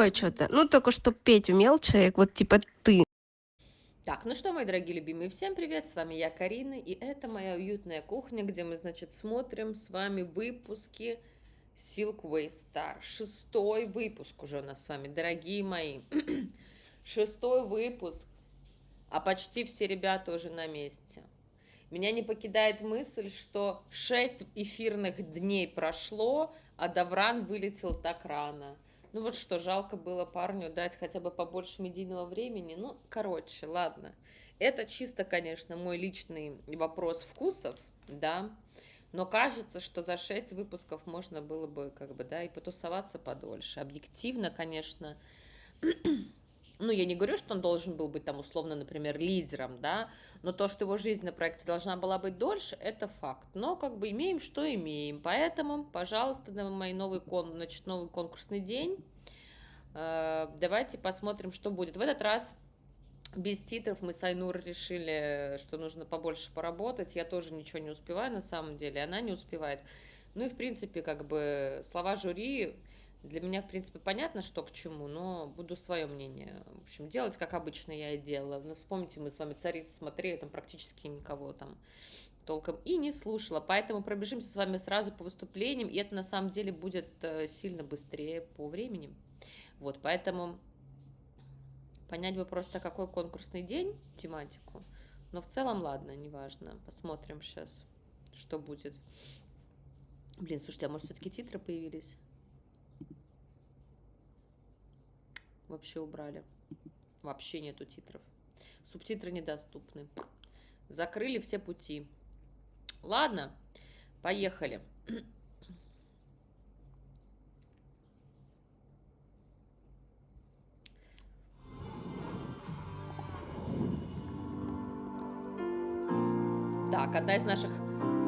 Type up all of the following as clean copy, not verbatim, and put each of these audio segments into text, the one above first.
другое что-то. Ну, только что петь умел человек, вот типа ты. Так, ну что, мои дорогие любимые, всем привет, с вами я, Карина, и это моя уютная кухня, где мы, значит, смотрим с вами выпуски Silkway Star. 6-й выпуск уже у нас с вами, дорогие мои. 6-й выпуск, а почти все ребята уже на месте. Меня не покидает мысль, что 6 эфирных дней прошло, а Давран вылетел так рано. Ну вот что, жалко было парню дать хотя бы побольше медийного времени. Ну, короче, ладно. Это чисто, конечно, мой личный вопрос вкусов, да. Но кажется, что за 6 выпусков можно было бы, как бы, да, и потусоваться подольше. Объективно, конечно, ну, я не говорю, что он должен был быть там условно, например, лидером, да, но то, что его жизнь на проекте должна была быть дольше, это факт. Но как бы имеем, что имеем. Поэтому, пожалуйста, на мой новый, значит, новый конкурсный день. Давайте посмотрим, что будет. В этот раз без титров мы с Айнур решили, что нужно побольше поработать. Я тоже ничего не успеваю на самом деле, она не успевает. Ну и, в принципе, как бы слова жюри для меня, в принципе, понятно, что к чему, но буду свое мнение, в общем, делать, как обычно я и делала. Ну, вспомните, мы с вами «Царицу» смотрели, там практически никого там толком и не слушала, поэтому пробежимся с вами сразу по выступлениям, и это на самом деле будет сильно быстрее по времени. Вот, поэтому понять бы просто, какой конкурсный день, тематику, но в целом, ладно, неважно, посмотрим сейчас, что будет. Блин, слушайте, а может все-таки титры появились? Вообще убрали. Вообще нету титров. Субтитры недоступны. Закрыли все пути. Ладно, поехали. Так, одна из наших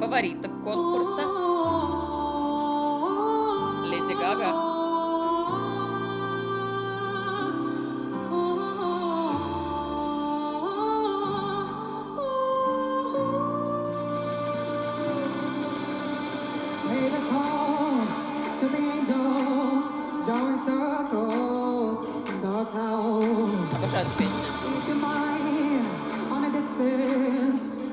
фавориток конкурса. Леди Гага. Обожаю эту песню.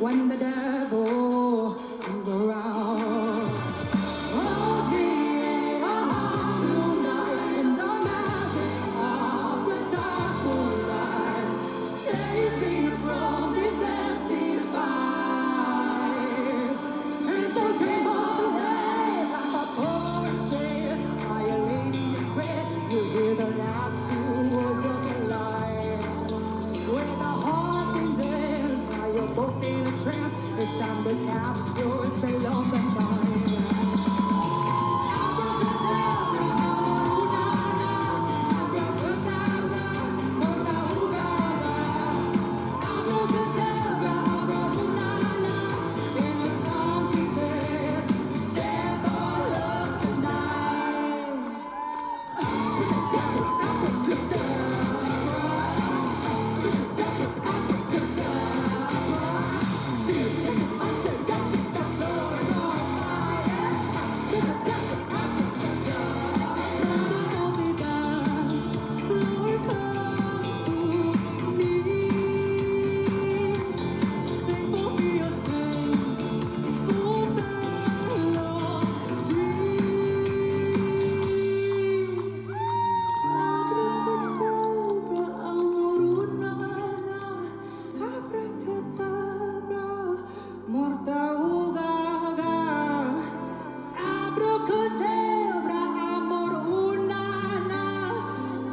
When the devil comes around, oh, create a heart tonight in the magic of the dark moonlight. Save me from this empty fire. And the dream of life, like a poet said, are you lady in red? You hear the last few words of the light. With the hearts in dance, now you're both in a trance. It's time to cast your spell on the night. In a song she said, dance all love tonight.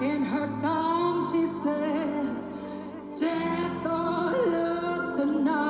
In her song she said, death or love tonight.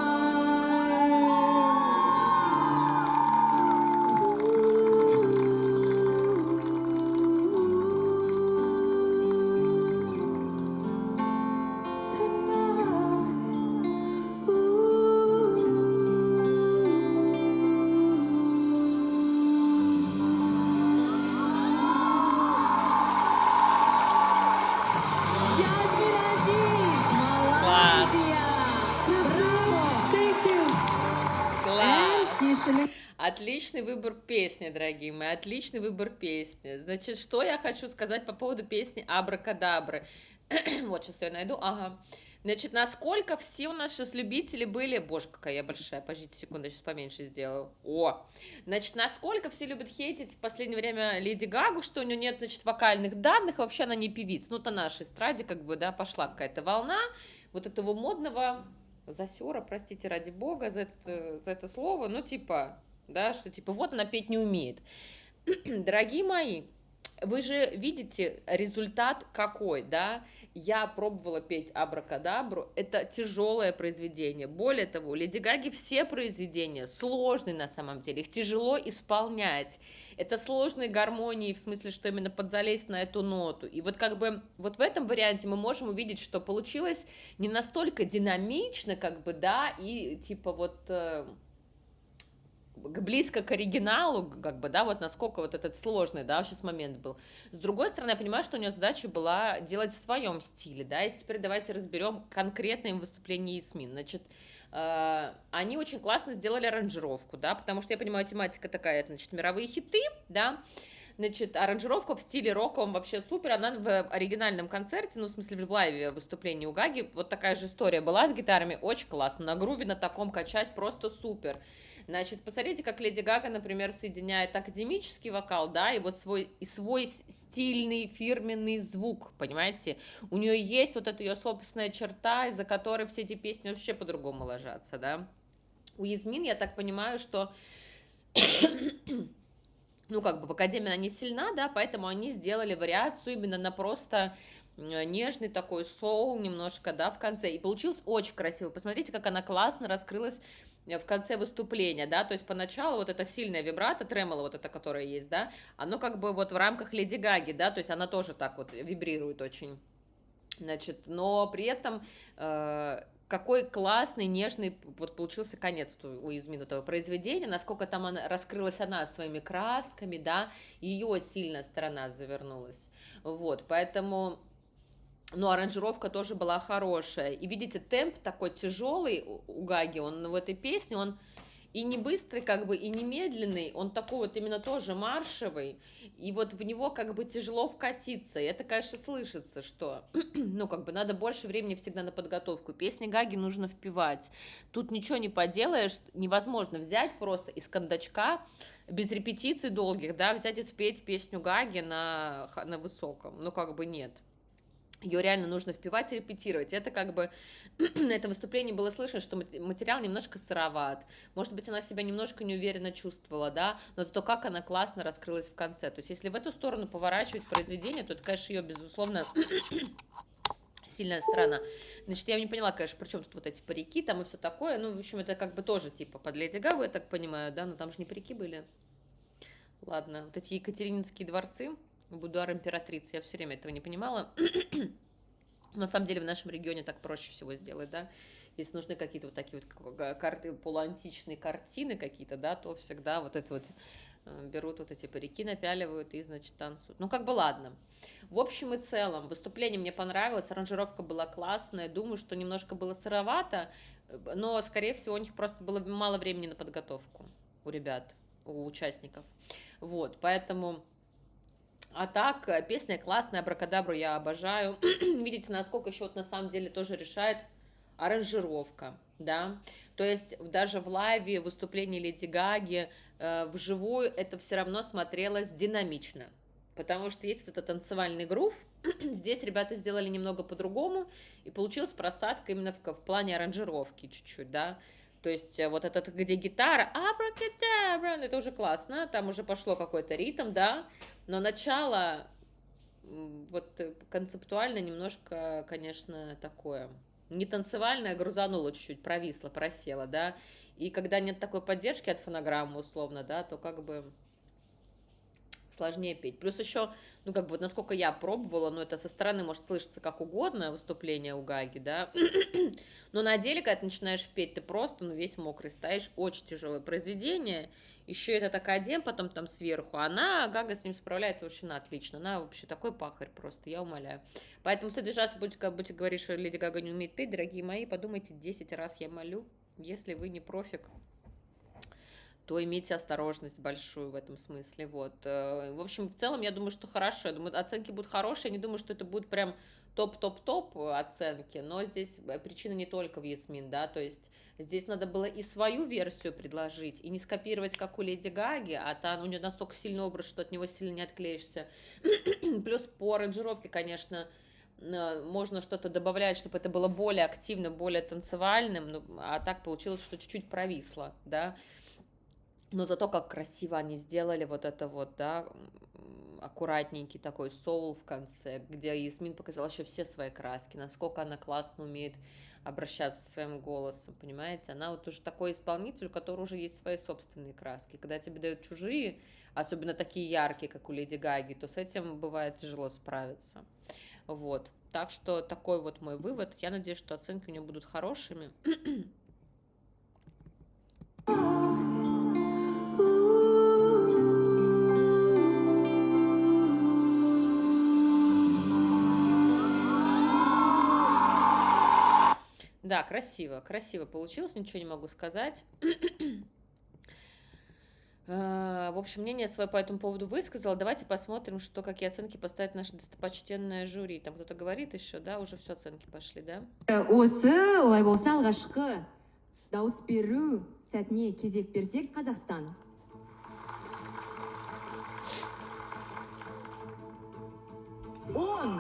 Отличный выбор песни, дорогие мои, отличный выбор песни. Значит, что я хочу сказать по поводу песни «Абракадабры». Вот, сейчас я найду, ага. Значит, насколько все у нас сейчас любители были... Боже, какая я большая, подождите секунду, я сейчас поменьше сделаю. О! Значит, насколько все любят хейтить в последнее время Леди Гагу, что у нее нет, значит, вокальных данных, вообще она не певица. Ну, на нашей эстраде, как бы, да, пошла какая-то волна вот этого модного засера, простите, ради бога, за это слово, ну, типа, да, что, типа, вот она петь не умеет. Дорогие мои, вы же видите результат какой, да? Я пробовала петь «Абракадабру», это тяжелое произведение. Более того, у Леди Гаги все произведения сложные на самом деле, их тяжело исполнять. Это сложные гармонии, в смысле, что именно подзалезть на эту ноту. И вот как бы вот в этом варианте мы можем увидеть, что получилось не настолько динамично, как бы, да, и типа вот... близко к оригиналу, как бы, да, вот насколько вот этот сложный, да, сейчас момент был. С другой стороны, я понимаю, что у нее задача была делать в своем стиле, да, и теперь давайте разберем конкретное им выступление Ясмин. Значит, они очень классно сделали аранжировку, да, потому что я понимаю, тематика такая, значит, мировые хиты, да, значит, аранжировка в стиле роковом вообще супер, она в оригинальном концерте, ну, в смысле, в лайве выступлении у Гаги, вот такая же история была с гитарами, очень классно, на груве на таком качать просто супер. Значит, посмотрите, как Леди Гага, например, соединяет академический вокал, да, и вот свой стильный фирменный звук, понимаете? У нее есть вот эта ее собственная черта, из-за которой все эти песни вообще по-другому ложатся, да. У Ясмин, я так понимаю, что, ну, как бы в академии она не сильна, да, поэтому они сделали вариацию именно на просто нежный такой соул немножко, да, в конце. И получилось очень красиво. Посмотрите, как она классно раскрылась в конце выступления, да, то есть поначалу вот это сильное вибрато, тремоло вот это, которое есть, да, оно как бы вот в рамках Леди Гаги, да, то есть она тоже так вот вибрирует очень, значит, но при этом какой классный, нежный вот получился конец вот у Измин этого произведения, насколько там она, раскрылась она своими красками, да, ее сильная сторона завернулась, вот, поэтому... Но аранжировка тоже была хорошая. И видите, темп такой тяжелый у Гаги, он в этой песне, он и не быстрый, как бы, и не медленный, он такой вот именно тоже маршевый, и вот в него как бы тяжело вкатиться, и это, конечно, слышится, что, ну, как бы, надо больше времени всегда на подготовку, песни Гаги нужно впевать, тут ничего не поделаешь, невозможно взять просто из кондачка, без репетиций долгих, да, взять и спеть песню Гаги на высоком, ну, как бы, нет. Ее реально нужно впевать и репетировать. Это как бы на этом выступлении было слышно, что материал немножко сыроват. Может быть, она себя немножко неуверенно чувствовала, да, но зато как она классно раскрылась в конце. То есть, если в эту сторону поворачивать произведение, то это, конечно, ее, безусловно, сильная сторона. Значит, я не поняла, конечно, при чем тут вот эти парики там и все такое. Ну, в общем, это как бы тоже типа под Леди Гагу, я так понимаю, да, но там же не парики были. Ладно, вот эти екатерининские дворцы, будуар императрицы, я все время этого не понимала. На самом деле в нашем регионе так проще всего сделать, да. Если нужны какие-то вот такие вот карты, полуантичные картины какие-то, да, то всегда вот это вот берут вот эти парики, напяливают и, значит, танцуют. Ну, как бы ладно. В общем и целом, выступление мне понравилось, аранжировка была классная, думаю, что немножко было сыровато, но, скорее всего, у них просто было мало времени на подготовку у ребят, у участников. Вот, поэтому... А так, песня классная, Абракадабру я обожаю. Видите, насколько еще вот на самом деле тоже решает аранжировка, да. То есть даже в лайве выступлении Леди Гаги вживую это все равно смотрелось динамично. Потому что есть вот этот танцевальный грув. Здесь ребята сделали немного по-другому, и получилась просадка именно в плане аранжировки чуть-чуть, да. То есть вот этот, где гитара, абракадабра, это уже классно, там уже пошло какой-то ритм, да, но начало вот концептуально немножко, конечно, такое, не танцевальное, грузануло чуть-чуть, провисло, просело, да, и когда нет такой поддержки от фонограммы, условно, да, то как бы сложнее петь. Плюс еще, ну, как бы, вот насколько я пробовала, ну, это со стороны может слышаться как угодно, выступление у Гаги, да, но на деле, когда ты начинаешь петь, ты просто, ну, весь мокрый стоишь, очень тяжелое произведение, еще это такая дем потом там сверху, она, Гага с ним справляется вообще на отлично, она вообще такой пахарь просто, я умоляю. Поэтому в следующий раз будете говорить, что Леди Гага не умеет петь, дорогие мои, подумайте 10 раз, я молю, если вы не профик, то имейте осторожность большую в этом смысле, вот. В общем, в целом, я думаю, что хорошо, я думаю, оценки будут хорошие, я не думаю, что это будут прям топ-топ-топ оценки, но здесь причина не только в Ясмин, да, то есть здесь надо было и свою версию предложить, и не скопировать, как у Леди Гаги, а там у нее настолько сильный образ, что от него сильно не отклеишься. Плюс по аранжировке, конечно, можно что-то добавлять, чтобы это было более активно, более танцевальным, ну, а так получилось, что чуть-чуть провисло, да. Но зато как красиво они сделали вот это вот, да, аккуратненький такой соул в конце, где Ясмин показала еще все свои краски, насколько она классно умеет обращаться со своим голосом, понимаете? Она вот уже такой исполнитель, у которого уже есть свои собственные краски. Когда тебе дают чужие, особенно такие яркие, как у Леди Гаги, то с этим бывает тяжело справиться. Вот. Так что такой вот мой вывод. Я надеюсь, что оценки у нее будут хорошими. Да, красиво, красиво получилось, ничего не могу сказать. В общем, мнение свое по этому поводу высказала. Давайте посмотрим, что, какие оценки поставит наше достопочтенное жюри. Там кто-то говорит еще, да, уже все оценки пошли, да? Осы олай болса алғашқы дауыс беру сәтіне кезек берсек Қазақстан. 10.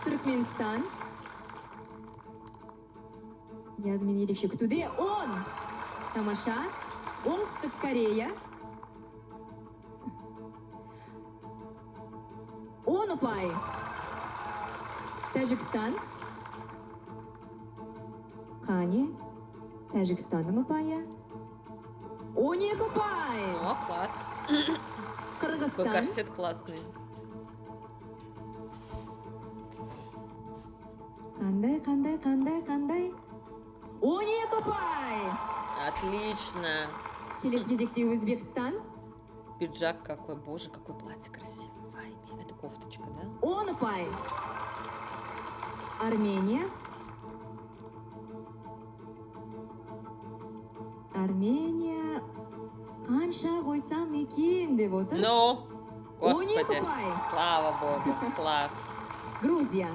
Түркменстан. Язмин ерекше күтуде. 10. Тамаша. Оңтүстік Корея. 10 ұпай. Тәжікстан. Қане. Тәжікстанның ұпайы. 12 ұпай. О, класс. Какой Қырғызстан. корсет классный. Қандай. 12 ұпай. Отлично. Келесі кезекте Өзбекстан. Пиджак какой, боже, какое платье красивое. Вайми, это кофточка, да? 10 ұпай. Армения. Қанша қойсам екен деп отыр. Ну, 12 господи, ұпай. слава богу, класс. Грузия.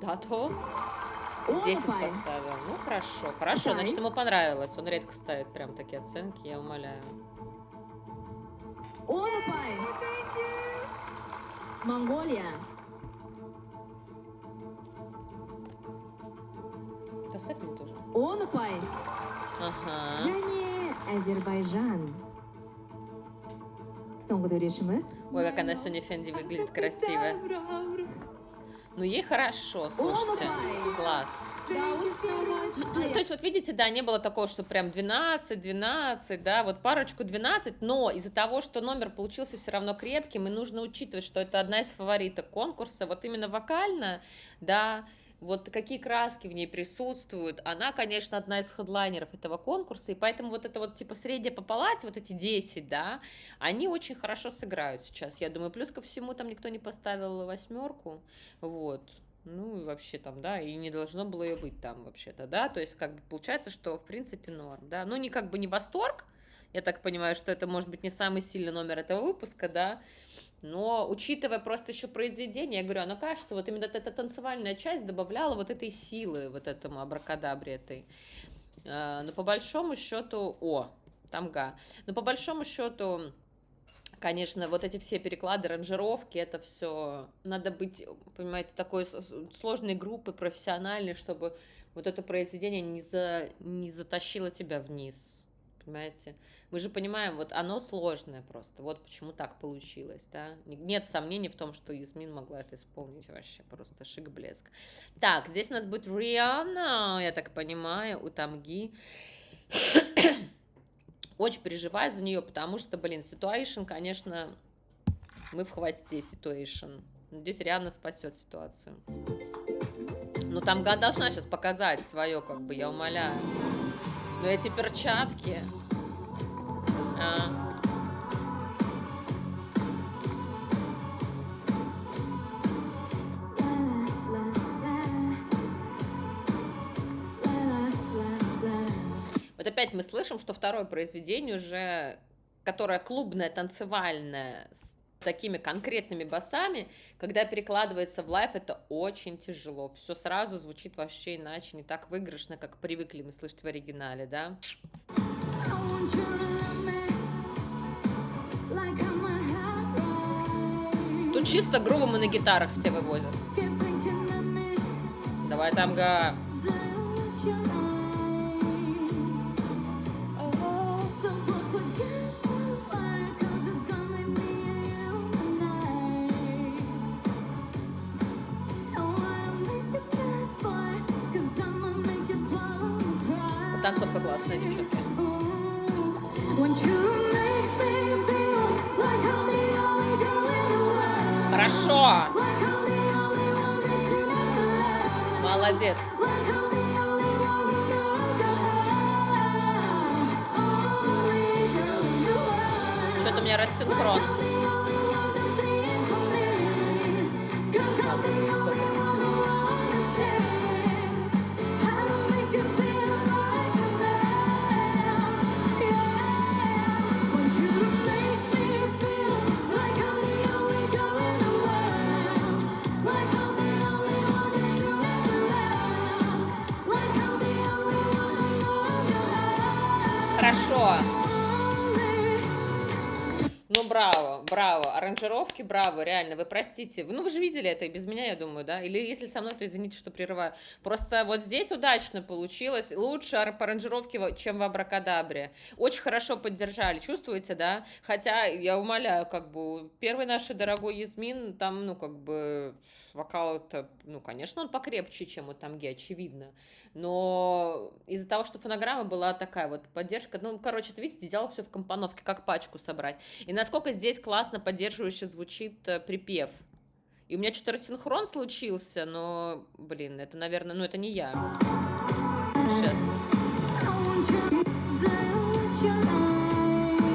Да, то 10 10 ұпай. поставил. Ну, хорошо, хорошо, Китай. значит, ему понравилось. Он редко ставит прям такие оценки, я умоляю. 10 ұпай. Монголия. Доставь мне тоже. 10 ұпай. Ага. Және Әзербайжан. Соңғы төрешіміз. Ой, как она сегодня Фенди выглядит красиво. Ну, ей хорошо, слушайте. Ой. Класс. Дауыс беру. Ну, то есть, вот видите, да, не было такого, что прям 12, да, вот парочку 12, но из-за того, что номер получился все равно крепким, и нужно учитывать, что это одна из фавориток конкурса, вот именно вокально, да, вот какие краски в ней присутствуют, она, конечно, одна из хедлайнеров этого конкурса, и поэтому вот это вот типа средняя по палате, вот эти 10, да, они очень хорошо сыграют сейчас, я думаю, плюс ко всему там никто не поставил 8, вот. Ну, и вообще там, да, и не должно было ее быть там вообще-то, да, то есть как бы получается, что в принципе норм, да, ну, не как бы не восторг, я так понимаю, что это может быть не самый сильный номер этого выпуска, да, но учитывая просто еще произведение, я говорю, оно кажется, вот именно эта танцевальная часть добавляла вот этой силы, вот этому абракадабре этой, но по большому счету, тамга, но по большому счету... Конечно, вот эти все переклады, аранжировки, это все надо быть, понимаете, такой сложной группой, профессиональной, чтобы вот это произведение не затащило тебя вниз, понимаете? Мы же понимаем, вот оно сложное просто, вот почему так получилось, да? Нет сомнений в том, что Ясмин могла это исполнить вообще, просто шик-блеск. Так, здесь у нас будет Риhanna, я так понимаю, у Тамги. Очень переживаю за нее, потому что, блин, Situation, конечно, мы в хвосте Situation. Надеюсь, Риhanna спасет ситуацию. Ну, там должна сейчас показать свое, как бы, я умоляю. Но эти перчатки... опять мы слышим, что второе произведение уже, которое клубное, танцевальное, с такими конкретными басами, когда перекладывается в лайв, это очень тяжело. Все сразу звучит вообще иначе, не так выигрышно, как привыкли мы слышать в оригинале, да? Тут чисто грубо мы на гитарах все вывозят. Давай, танго. Танцовка классная, девчонки. Хорошо. Молодец. Что-то у меня рассинхрон. Хорошо. Ну, браво, браво. Аранжировки, браво, реально. Вы простите. Ну, вы же видели это и без меня, я думаю, да? Или если со мной, то извините, что прерываю. Просто вот здесь удачно получилось. Лучше по аранжировке, чем в Абракадабре. Очень хорошо поддержали. Чувствуете, да? Хотя, я умоляю, как бы, первый наш дорогой Язмин, там, ну, как бы, вокал-то, ну, конечно, он покрепче, чем у Тамги, очевидно. Но из-за того, что фонограмма была такая вот поддержка, ну, короче, это, видите, делал все в компоновке, как пачку собрать. И насколько здесь классно поддерживающе звучит припев. И у меня что-то рассинхрон случился, но, блин, это, наверное, ну, это не я. Сейчас.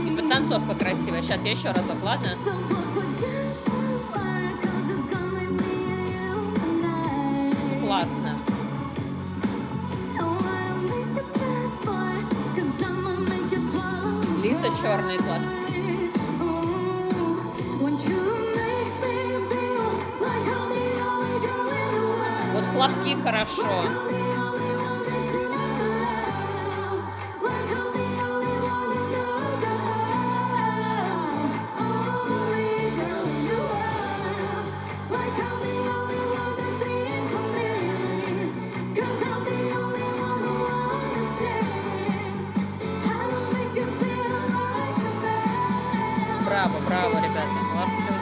И подтанцовка красивая. Сейчас я еще разок, ладно? Ну, классно. Лица черные, классно. Вот хлопки хорошо. Браво, браво, ребята, молодцы.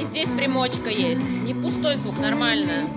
И здесь примочка есть, не пустой звук, нормально.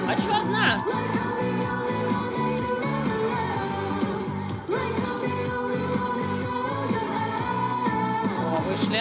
А чё одна? О, вышли.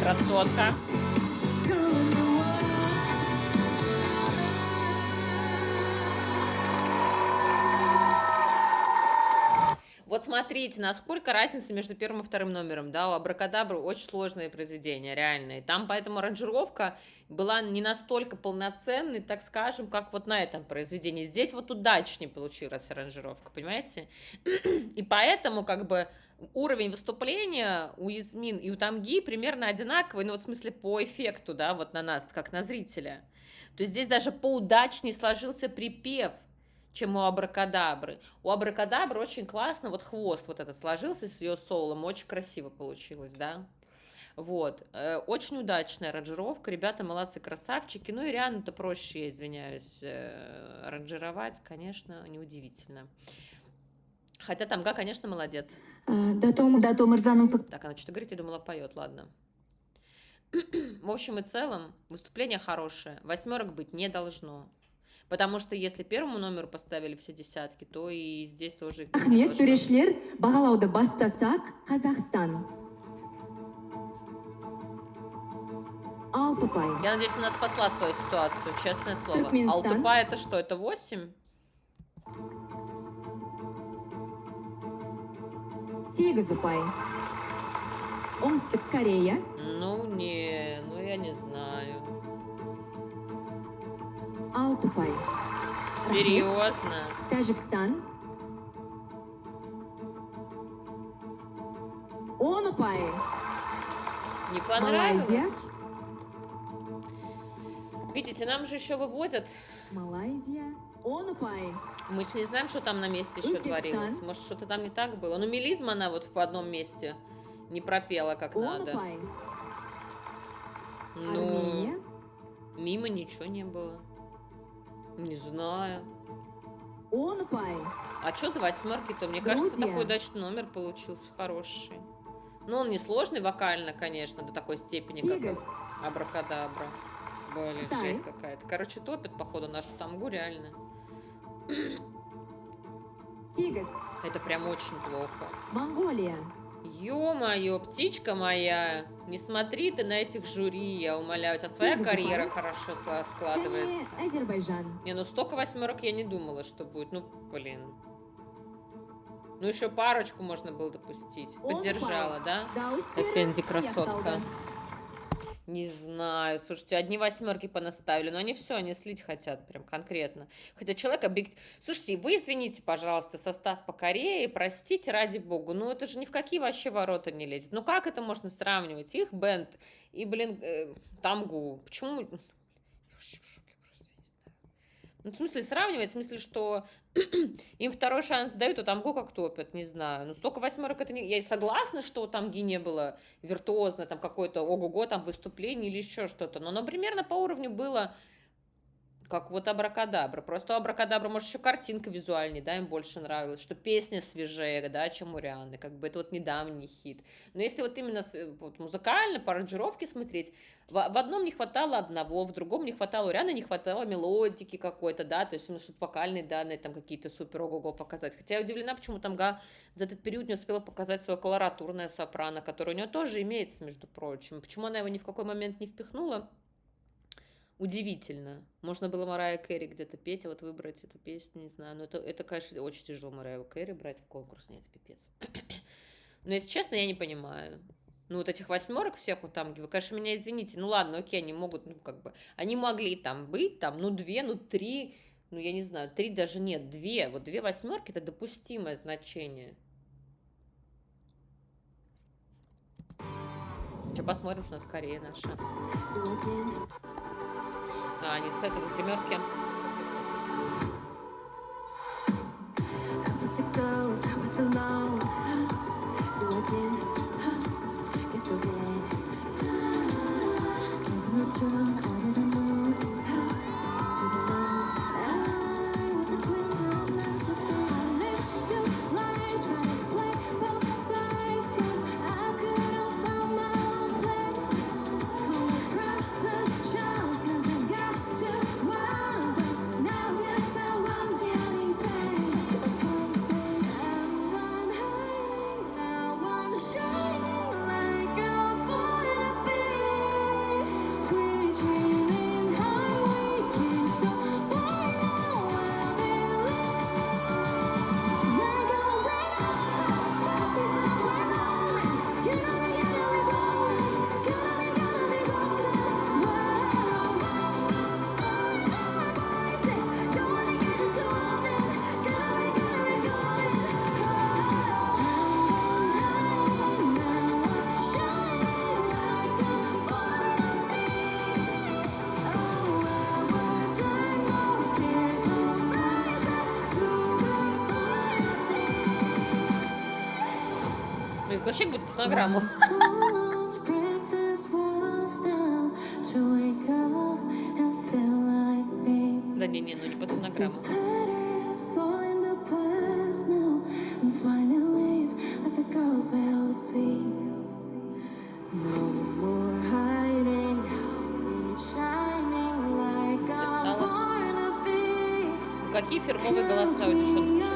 Красотка. Вот смотрите, насколько разница между первым и вторым номером, да, у Абракадабры очень сложные произведения, реальные. Там поэтому аранжировка была не настолько полноценной, так скажем, как вот на этом произведении. Здесь вот удачнее получилась аранжировка, понимаете? И поэтому как бы уровень выступления у Измин и у Тамги примерно одинаковый, ну вот в смысле по эффекту, да, вот на нас, как на зрителя. То есть здесь даже поудачнее сложился припев, чем у Абракадабры. У Абракадабры очень классно, вот хвост вот этот сложился с ее соулом, очень красиво получилось, да. Вот, очень удачная аранжировка, ребята молодцы, красавчики, ну и Риану-то проще, я извиняюсь, аранжировать, конечно, неудивительно. Хотя Тамга, конечно, молодец. Дато мырзаның Так, она что-то говорит, я думала, поет, ладно. В общем и целом, выступление хорошее, 8 быть не должно. Потому что если первому номеру поставили все десятки, то и здесь тоже... Рахмет, төрешілер, бағалауды бастасақ, Қазақстан. 6 ұпай. Я надеюсь, она спасла свою ситуацию, честное слово. Туркменстан. Алтупа это что, это 8? 8 ұпай. Оңтүстік Корея. Ну, я не знаю. 6 ұпай. Серьезно? Тәжікстан. 10 ұпай. Не понравилось? Малайзия. Видите, нам же еще выводят. Малайзия. 10 ұпай. Мы же не знаем, что там на месте еще Узбекистан. творилось. Может, что-то там не так было. Ну, мелизма она вот в одном месте не пропела как 10 надо. ұпай. Ну, Армения. мимо ничего не было. Не знаю. 10 ұпай. А что за 8-то? Мне кажется, Грузия. такой удачный номер получился, хороший. Ну, он не сложный вокально, конечно, до такой степени, как 8. Абракадабра. Блин, Китай. жесть какая-то. Короче, топят, походу, нашу Тамгу, реально. 8. Это прям очень плохо. Монголия. Ё-моё, птичка моя, не смотри ты на этих жюри, я умоляю, у тебя своя Сига карьера Зубай. хорошо Және складывается. Әзербайжан. Не, ну столько 8 я не думала, что будет, ну, блин. Ну, еще парочку можно было допустить. Он Поддержала, упал. да? Дауыс Эфенди беріп, красотка. аяқталды. Не знаю, слушайте, одни 8 понаставили, но они все, они слить хотят прям конкретно. Хотя человек объективно... Слушайте, вы извините, пожалуйста, состав по Корее, простите, ради богу, ну это же ни в какие вообще ворота не лезет. Ну как это можно сравнивать? Их бенд и, блин, Тамгу. Почему... Я вообще в шоке просто, я не знаю. Ну, в смысле, сравнивать, в смысле, что им второй шанс дают, а Тамгу как топят, не знаю. Ну, столько 8 это не... Я согласна, что у Тамги не было виртуозно, там, какое-то ого-го, там, выступление или еще что-то. Но, оно примерно по уровню было, как вот Абракадабра. Просто у Абракадабра, может, еще картинка визуальнее, да, им больше нравилась, что песня свежее, да, чем у Рианы. Как бы это вот недавний хит. Но если вот именно вот, музыкально, по аранжировке смотреть, в одном не хватало одного, в другом не хватало, у Рианы не хватало мелодики какой-то, да, то есть, ну, чтобы вокальные данные там какие-то супер ого-го показать. Хотя я удивлена, почему Тамга за этот период не успела показать свое колоратурное сопрано, которое у нее тоже имеется, между прочим. Почему она его ни в какой момент не впихнула? Удивительно. Можно было Марайя Кэрри где-то петь, а вот выбрать эту песню, не знаю. Но это, конечно, очень тяжело Марайю Кэрри брать в конкурс, нет, это пипец. Но, если честно, я не понимаю. Ну, вот этих 8 всех у Тамги, вы, конечно, меня извините. Ну, ладно, окей, они могут, ну, как бы, они могли там быть, там, ну, 2, ну, 3, ну, я не знаю, 3 даже нет, 2. Вот 2 8 это допустимое значение. Сейчас посмотрим, что у нас Корея наша. А, они с этой с гримерки. фонограмму. Да не, ну не под фонограмму. Какие фирмовые голоса у девчонок?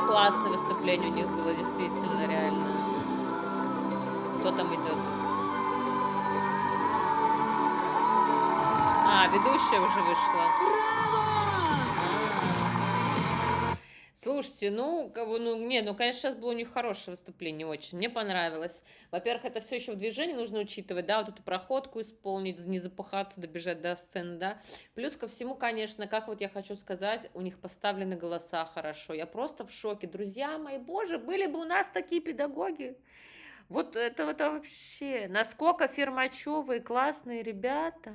Классное выступление у них было, действительно, реально. Кто там идет? Ведущая уже вышла. Слушайте, конечно, сейчас было у них хорошее выступление, очень. Мне понравилось. Во-первых, это все еще в движении нужно учитывать, да, вот эту проходку исполнить, не запыхаться, добежать до сцены, да. Плюс ко всему, конечно, как вот я хочу сказать, у них поставлены голоса хорошо. Я просто в шоке. Друзья мои, боже, были бы у нас такие педагоги. Вот это вообще, насколько фирмачевые, классные ребята.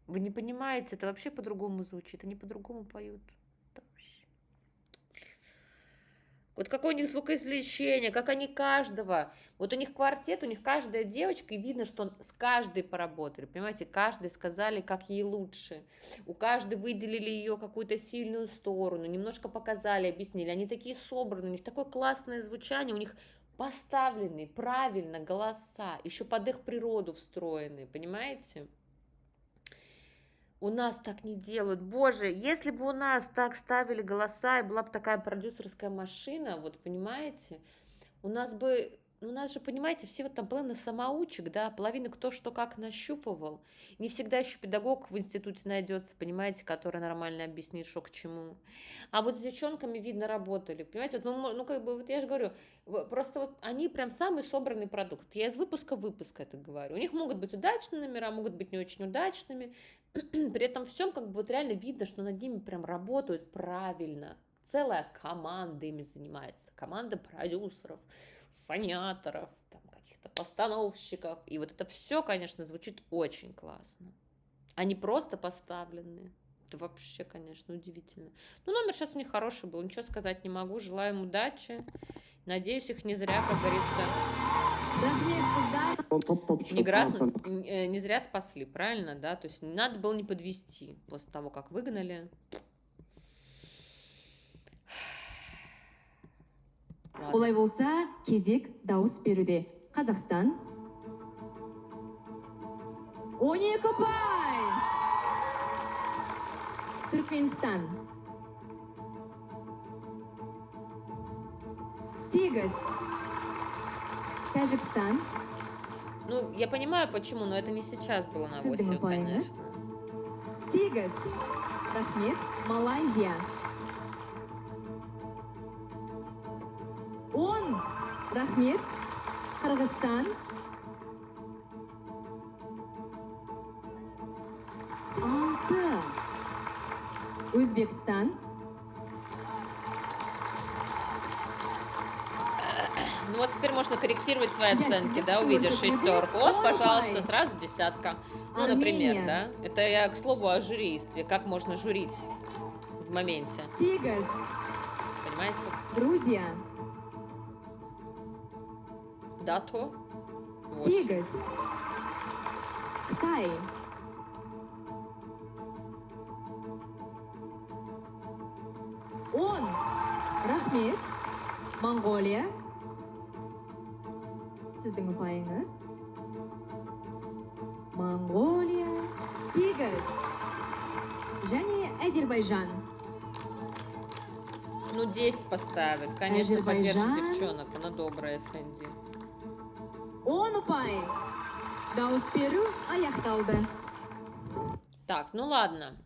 Вы не понимаете, это вообще по-другому звучит, они по-другому поют. Вот какое у них звукоизвлечение, как они каждого. Вот у них квартет, у них каждая девочка, и видно, что с каждой поработали. Понимаете, каждой сказали, как ей лучше. У каждой выделили ее какую-то сильную сторону, немножко показали, объяснили. Они такие собранные, у них такое классное звучание, у них поставлены правильно голоса, еще под их природу встроены, понимаете? У нас так не делают. Боже, если бы у нас так ставили голоса, и была бы такая продюсерская машина, вот понимаете, у нас же, понимаете, все вот там половина самоучек, да, половина кто что как нащупывал. Не всегда еще педагог в институте найдется, понимаете, который нормально объяснит, что к чему. А вот с девчонками, видно, работали, понимаете, вот, как бы, вот я же говорю, просто вот они прям самый собранный продукт. Я из выпуска в выпуск это говорю. У них могут быть удачные номера, могут быть не очень удачными. При этом всем как бы вот реально видно, что над ними прям работают правильно. Целая команда ими занимается. Команда продюсеров, фониаторов, там, каких-то постановщиков. И вот это все, конечно, звучит очень классно. Они просто поставленные. Это вообще, конечно, удивительно. Ну, номер сейчас у них хороший был, ничего сказать не могу. Желаю им удачи. Надеюсь, их не зря, как говорится, не зря спасли, правильно, да? То есть надо было не подвести после того, как выгнали. Олай болса, кезек дауыс беруде. Қазақстан. 12 ұпай! Түркменстан. 8. Тәжікстан. Ну, я понимаю, почему, но это не сейчас было на 8, Сіздің ұпайыңыз. конечно. 8. Рахмет, Малайзия. 10. Рахмет, Қырғызстан. 6. Өзбекстан. Ну вот теперь можно корректировать свои Я оценки, себе да, увидишь слушаю, шестерку. он Вот, пожалуйста, упай. сразу десятка. Ну, Армения. например, да. Это я к слову о жюристе. Как можно журить в моменте, 8. понимаете? Грузия. Дату. 8. Қытай. 10. Рахмет, Монголия. Сіздің ұпайыңыз. Монголия, Сигас. Және Азербайджан. Ну, 10 поставит. Конечно, поддержит Азербайджан. девчонок. Она добрая, Фэнди. 10 ұпай. Дауыс беру аяқталды. Так, ну ладно.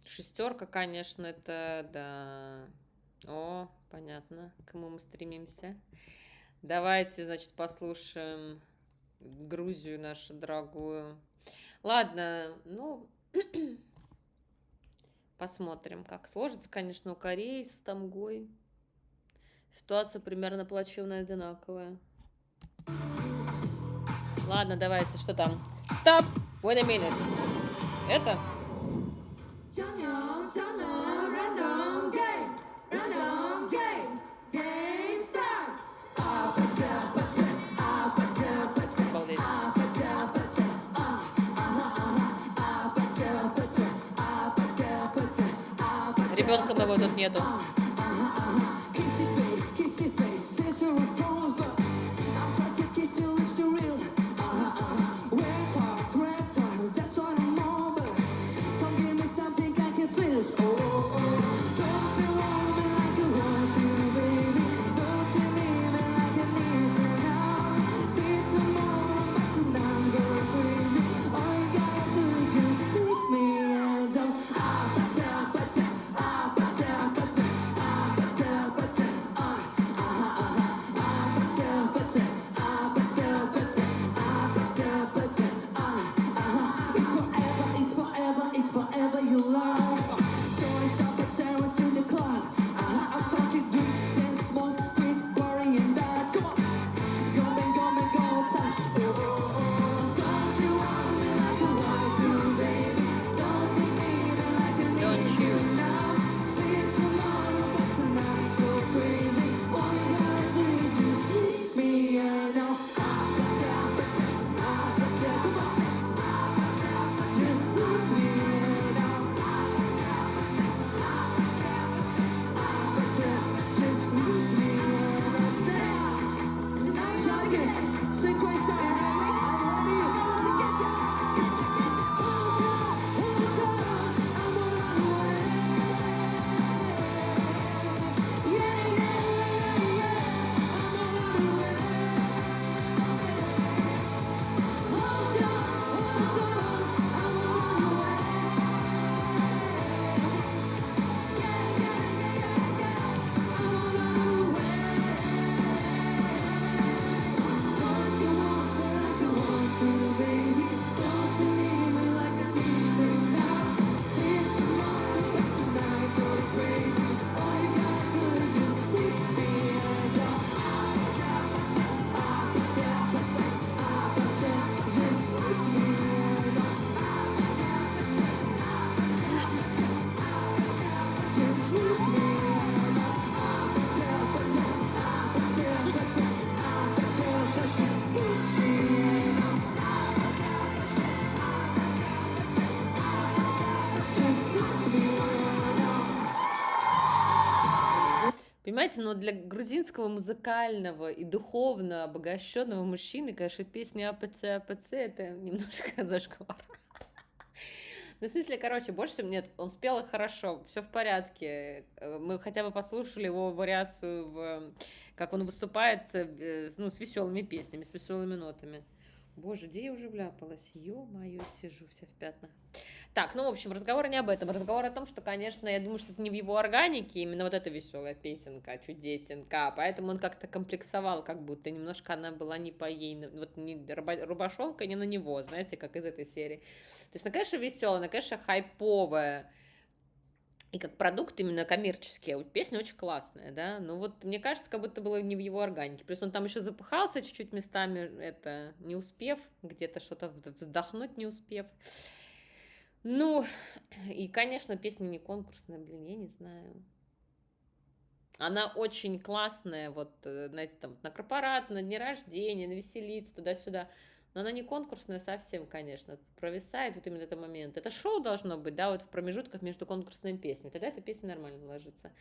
Шестерка, конечно, это да. О, понятно, к кому мы стремимся. Давайте, значит, послушаем Грузию нашу дорогую. Ладно, ну, посмотрим, как сложится, конечно, у Кореи с Тамгой. Ситуация примерно плачевная, одинаковая. Ладно, давайте, что там? Стоп! Wait a minute. Это? Обалдеть. Ребенка моего тут нету. Понимаете, но для грузинского музыкального и духовно обогащенного мужчины, конечно, песня АПЦ это немножко зашквар. Ну, в смысле, короче, больше всего нет, он спел их хорошо, все в порядке. Мы хотя бы послушали его вариацию, как он выступает, ну, с веселыми песнями, с веселыми нотами. Боже, где я уже вляпалась? Ё-моё, сижу вся в пятнах. Так, ну, в общем, разговор не об этом. Разговор о том, что, конечно, я думаю, что это не в его органике, именно вот эта веселая песенка, чудесенка, поэтому он как-то комплексовал, как будто немножко она была не по ей, вот не рубашонка, не на него, знаете, как из этой серии. То есть, она, конечно, веселая, она, конечно, хайповая, и как продукт именно коммерческий, песня очень классная, да, но вот мне кажется, как будто было не в его органике, плюс он там еще запыхался чуть-чуть местами, это, не успев, где-то что-то вздохнуть не успев. Ну, и, конечно, песня не конкурсная, блин, я не знаю. Она очень классная, вот, знаете, там, на корпорат, на дни рождения, на веселиться, туда-сюда. Но она не конкурсная совсем, конечно. Провисает вот именно этот момент. Это шоу должно быть, да, вот в промежутках между конкурсными песнями. Тогда эта песня нормально ложится.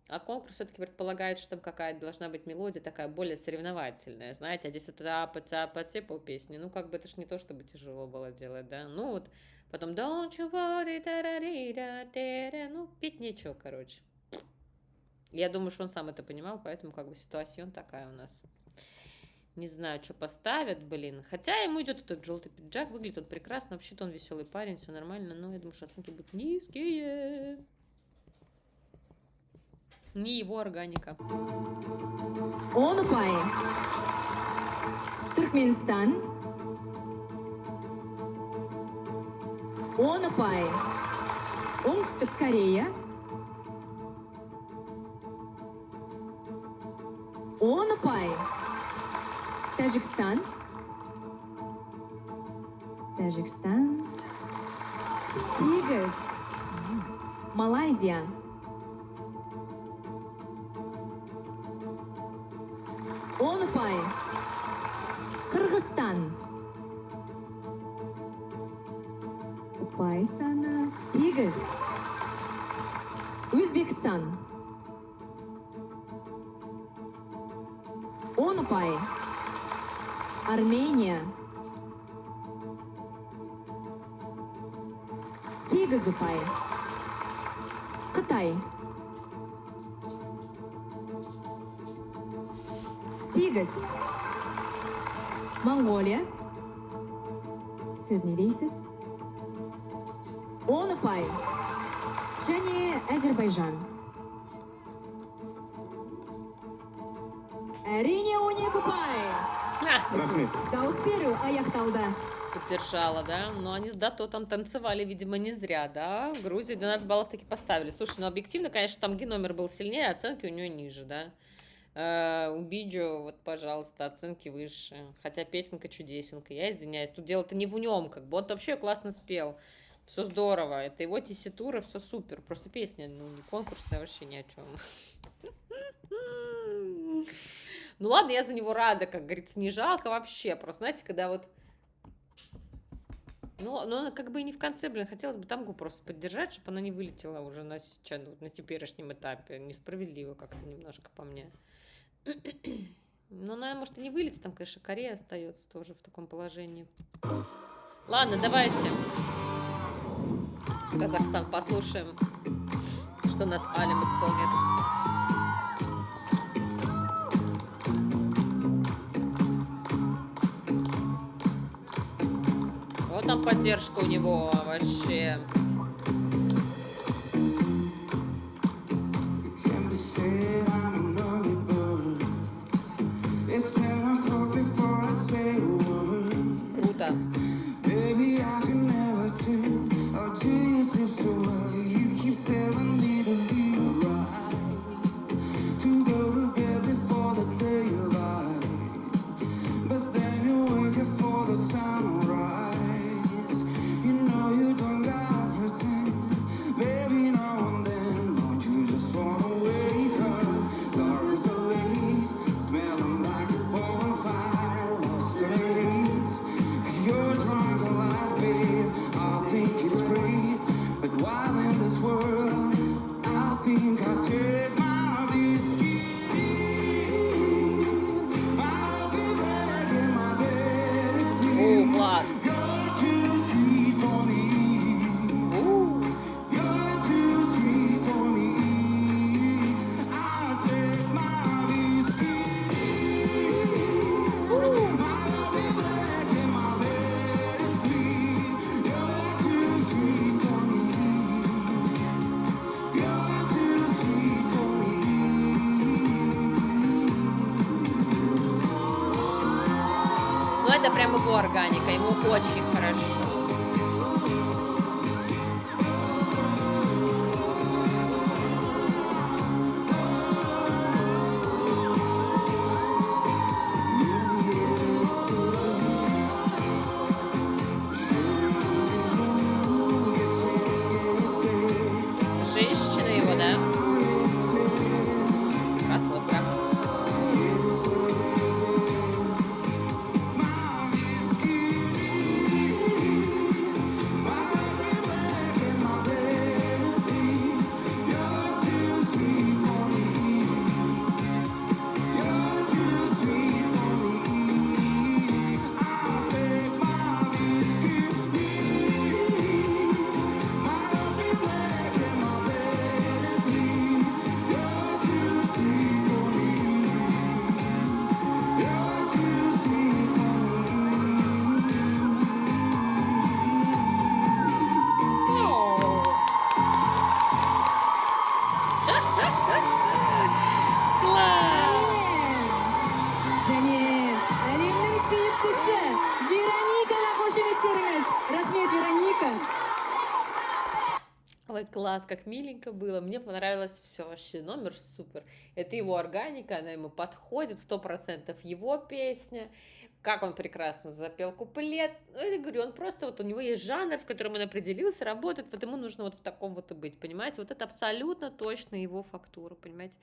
А конкурс все-таки предполагает, что там какая-то должна быть мелодия такая более соревновательная, знаете, а здесь вот цапа песни, ну, как бы это ж не то, чтобы тяжело было делать, да, ну, вот, потом don't you worry, ну, петь нечего, короче. Я думаю, что он сам это понимал, поэтому, как бы, ситуация такая у нас. Не знаю, что поставят, блин. Хотя ему идет этот желтый пиджак, выглядит он прекрасно. Вообще-то он веселый парень, все нормально, но я думаю, что оценки будут низкие. Не его органика. Он ұпай. Түркменстан. Он ұпай. Оңтүстік Корея. Он ұпай. Тәжікстан. Тәжікстан. 8. Малайзия. Он ұпай. Қырғызстан. Ұпай саны 8. Өзбекстан. Он ұпай. Армения. 8 ұпай. Қытай. 8. Монголия. Сіз не дейсіз? 10 ұпай. Және Әзербайжан. Әрине 12 ұпай. Рахмет. Дауыс беру аяқталды. Поддержала, да? Но они с Дато там танцевали, видимо, не зря, да? В Грузии 12 баллов таки поставили. Слушай, ну объективно, конечно, там Г-номер был сильнее, а оценки у нее ниже, да? У Биджо, вот, пожалуйста, оценки выше. Хотя песенка чудесенка, я извиняюсь. Тут дело-то не в нем, как бы. Он вообще классно спел. Все здорово. Это его тесситура, все супер. Просто песня, ну, не конкурсная, вообще ни о чем. Ну ладно, я за него рада, как говорится, не жалко вообще. Просто, знаете, когда вот... Ну, как бы и не в конце, блин, хотелось бы Тамгу просто поддержать, чтобы она не вылетела уже на теперешнем этапе. Несправедливо как-то немножко по мне. Ну, она, может, и не вылетит, там, конечно, Корея остается тоже в таком положении. Ладно, давайте Казахстан послушаем, что нас Алим исполнит. Вот там поддержка у него вообще. Круто. Класс. Ну, это прям его органика, ему очень хорошо. Женщина его, да? Красотка. Рахмет, Вероника. Ой, класс, как миленько было. Мне понравилось все вообще. Номер супер. Это его органика, она ему подходит, 100% его песня. Как он прекрасно запел куплет. Ну, я говорю, он просто, вот у него есть жанр, в котором он определился, работает, вот ему нужно вот в таком вот и быть, понимаете? Вот это абсолютно точно его фактура, понимаете?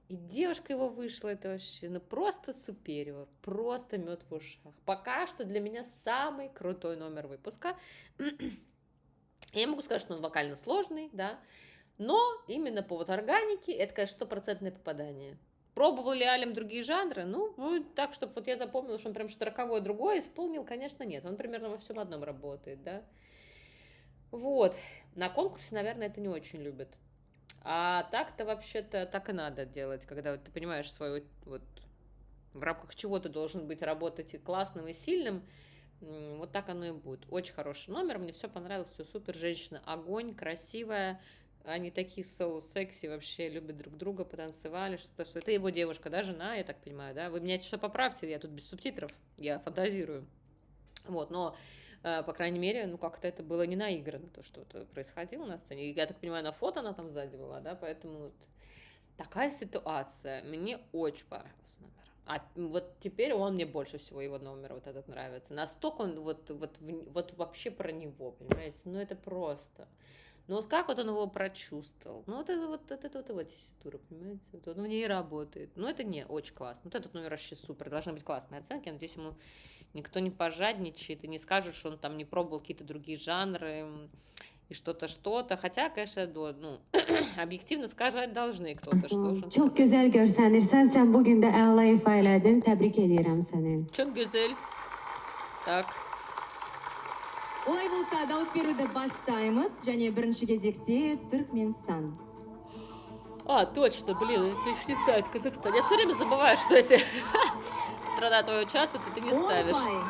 И девушка его вышла, это вообще, ну, просто супериор, просто мед в ушах. Пока что для меня самый крутой номер выпуска. Я могу сказать, что он вокально сложный, да, но именно по вот органике это, конечно, стопроцентное попадание. Пробовал ли Алим другие жанры? Ну, так, чтобы вот я запомнила, что он прям что-то роковое другое исполнил, конечно, нет. Он примерно во всем одном работает, да. Вот. На конкурсе, наверное, это не очень любят. А так-то вообще-то так и надо делать, когда вот ты понимаешь свою, вот в рамках чего ты должен быть, работать и классным, и сильным. Вот так оно и будет. Очень хороший номер, мне все понравилось, все супер. Женщина огонь, красивая. Они такие секси, вообще любят друг друга, потанцевали, что это его девушка, да, жена, я так понимаю, да? Вы меня если что поправьте, я тут без субтитров, я фантазирую. Вот, но, по крайней мере, ну как-то это было не наиграно, то, что это происходило на сцене. И, я так понимаю, на фото она там сзади была, да, поэтому вот такая ситуация. Мне очень понравился номер. А вот теперь он мне больше всего, его номер вот этот нравится. Настолько он вот вообще про него, понимаете? Ну это просто. Ну вот как вот он его прочувствовал? Ну вот это его тесситура, понимаете? Вот он в ней работает. Ну это не очень классно. Вот этот номер вообще супер. Должны быть классные оценки. Я надеюсь, ему никто не пожадничает и не скажет, что он там не пробовал какие-то другие жанры и что-то. Хотя, конечно, ну, объективно сказать должны кто-то, что... Çok güzel görselirsen sen bugün de əla ifa elədin. Təbrik edirəm səni. Çok güzel. Так. Олай болса, дауыс беруді бастаймыз, және бірінші кезекте Түркменстан. А, точно, блин, это ж не ставит Казахстан. Я все время забываю, что если страна твоя участвует, то ты не ставишь. Оңбай.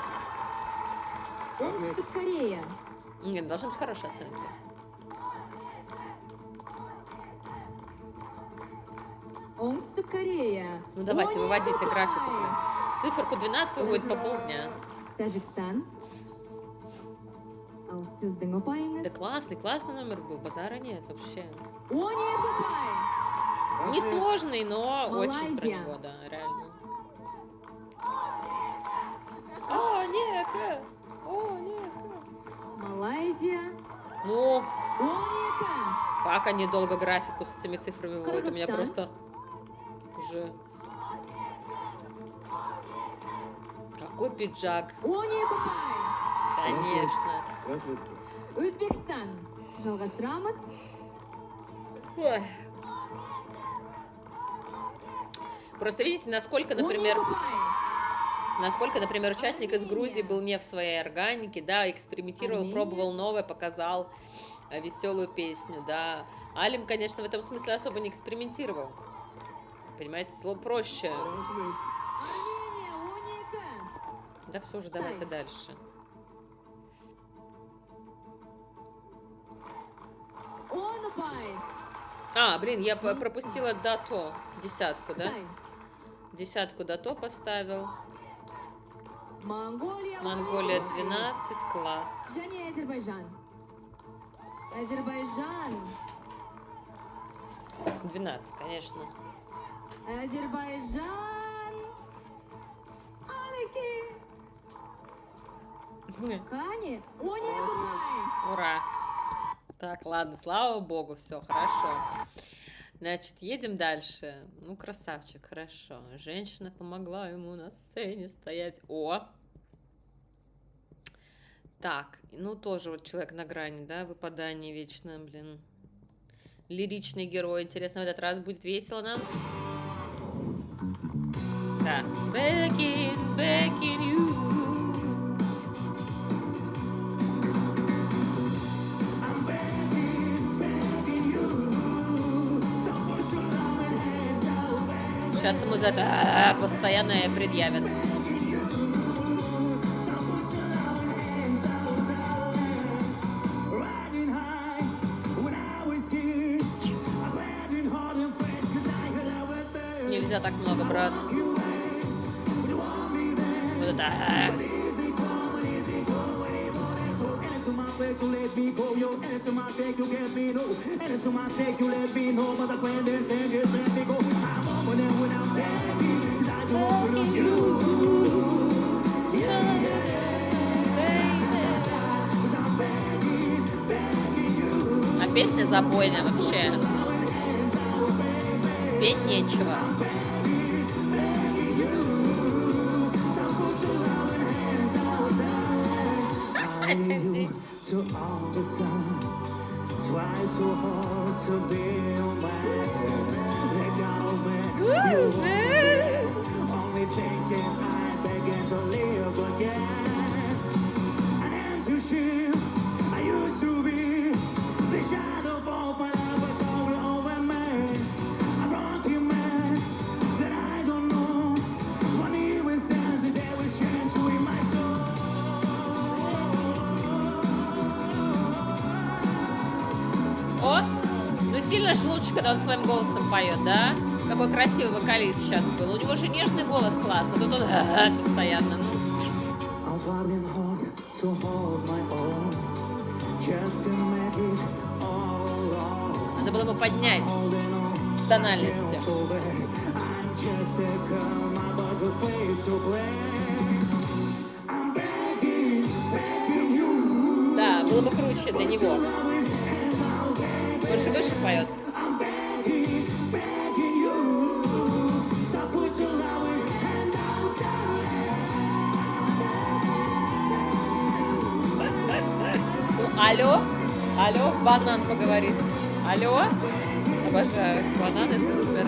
Оңтүстік Корея. Нет, должны быть хорошие оценки. Оңтүстік Корея. Ну давайте, О, выводите нет, графику. Дубай. Циферку 12 выводит по полдня. Тәжікстан. Ал сіздің ұпайыңыз. Да классный номер был, базара нет вообще. 12 ұпай. Несложный, но очень про Малайзия. него, да, реально. О, нет! Малайзия. Ну, 12. как они долго графику с этими цифрами выводят, у меня Кыргызстан. просто уже... Какой пиджак, 12 ұпай. конечно. Өзбекстан. Жалғастырамыз. Ой. Просто видите, насколько, 12 например, ұпай. участник из Грузии был не в своей органике, да, экспериментировал, Армения. пробовал новое, показал веселую песню, да. Алим, конечно, в этом смысле особо не экспериментировал. Понимаете, слово проще. Армения. 12. Да все уже, давайте дальше. 10 ұпай. А, блин, я пропустила дато, десятку, да? Қытай. Десятку дато поставил. Монголия. Монголия 12. 12, класс. Және Әзербайжан. Әзербайжан. 12, конечно. Әзербайжан. Алеке. Қане. 12 ұпай. Ура! Так, ладно, слава богу, все хорошо. Значит, едем дальше. Ну, красавчик, хорошо. Женщина помогла ему на сцене стоять. О! Так, ну тоже вот человек на грани, да, выпадание вечно, блин. Лиричный герой. Интересно, в этот раз будет весело нам? Так. Back in you. Сейчас ему за это постоянно предъявят. Нельзя так много, брат. Вот это. to my flex, you let me go, yo. And to my fake, you get me, no. And to my sake, you let me know. But the plan this and just let me go. I'm on when I'm begging. 'Cause I don't want to lose you. Yeah, yeah. 'Cause I'm begging, begging you. А песня забойная вообще. Петь нечего. I need you to understand. Try so hard to be your man. They got away. Only thinking I begin to live again. An empty ship. I used to be the shadow of my life was always over me. A rocky man that I don't know. When he was dancing, there was change in my soul. О, ну сильно же лучше, когда он своим голосом поет, да? Какой красивый вокалист сейчас был. У него же нежный голос классный. Тут он постоянно. Ну. I've been hard to hold my own, just to make it all alone. Надо было бы поднять Holding on, в тональности. so bad. I'm just a girl, my body afraid to play. I'm begging, begging you. Да, было бы круче для него. Он же выше поет. I'm begging, begging you. So put your loving hands out there. Алло, алло, банан поговорит. Алло, обожаю, бананы супер.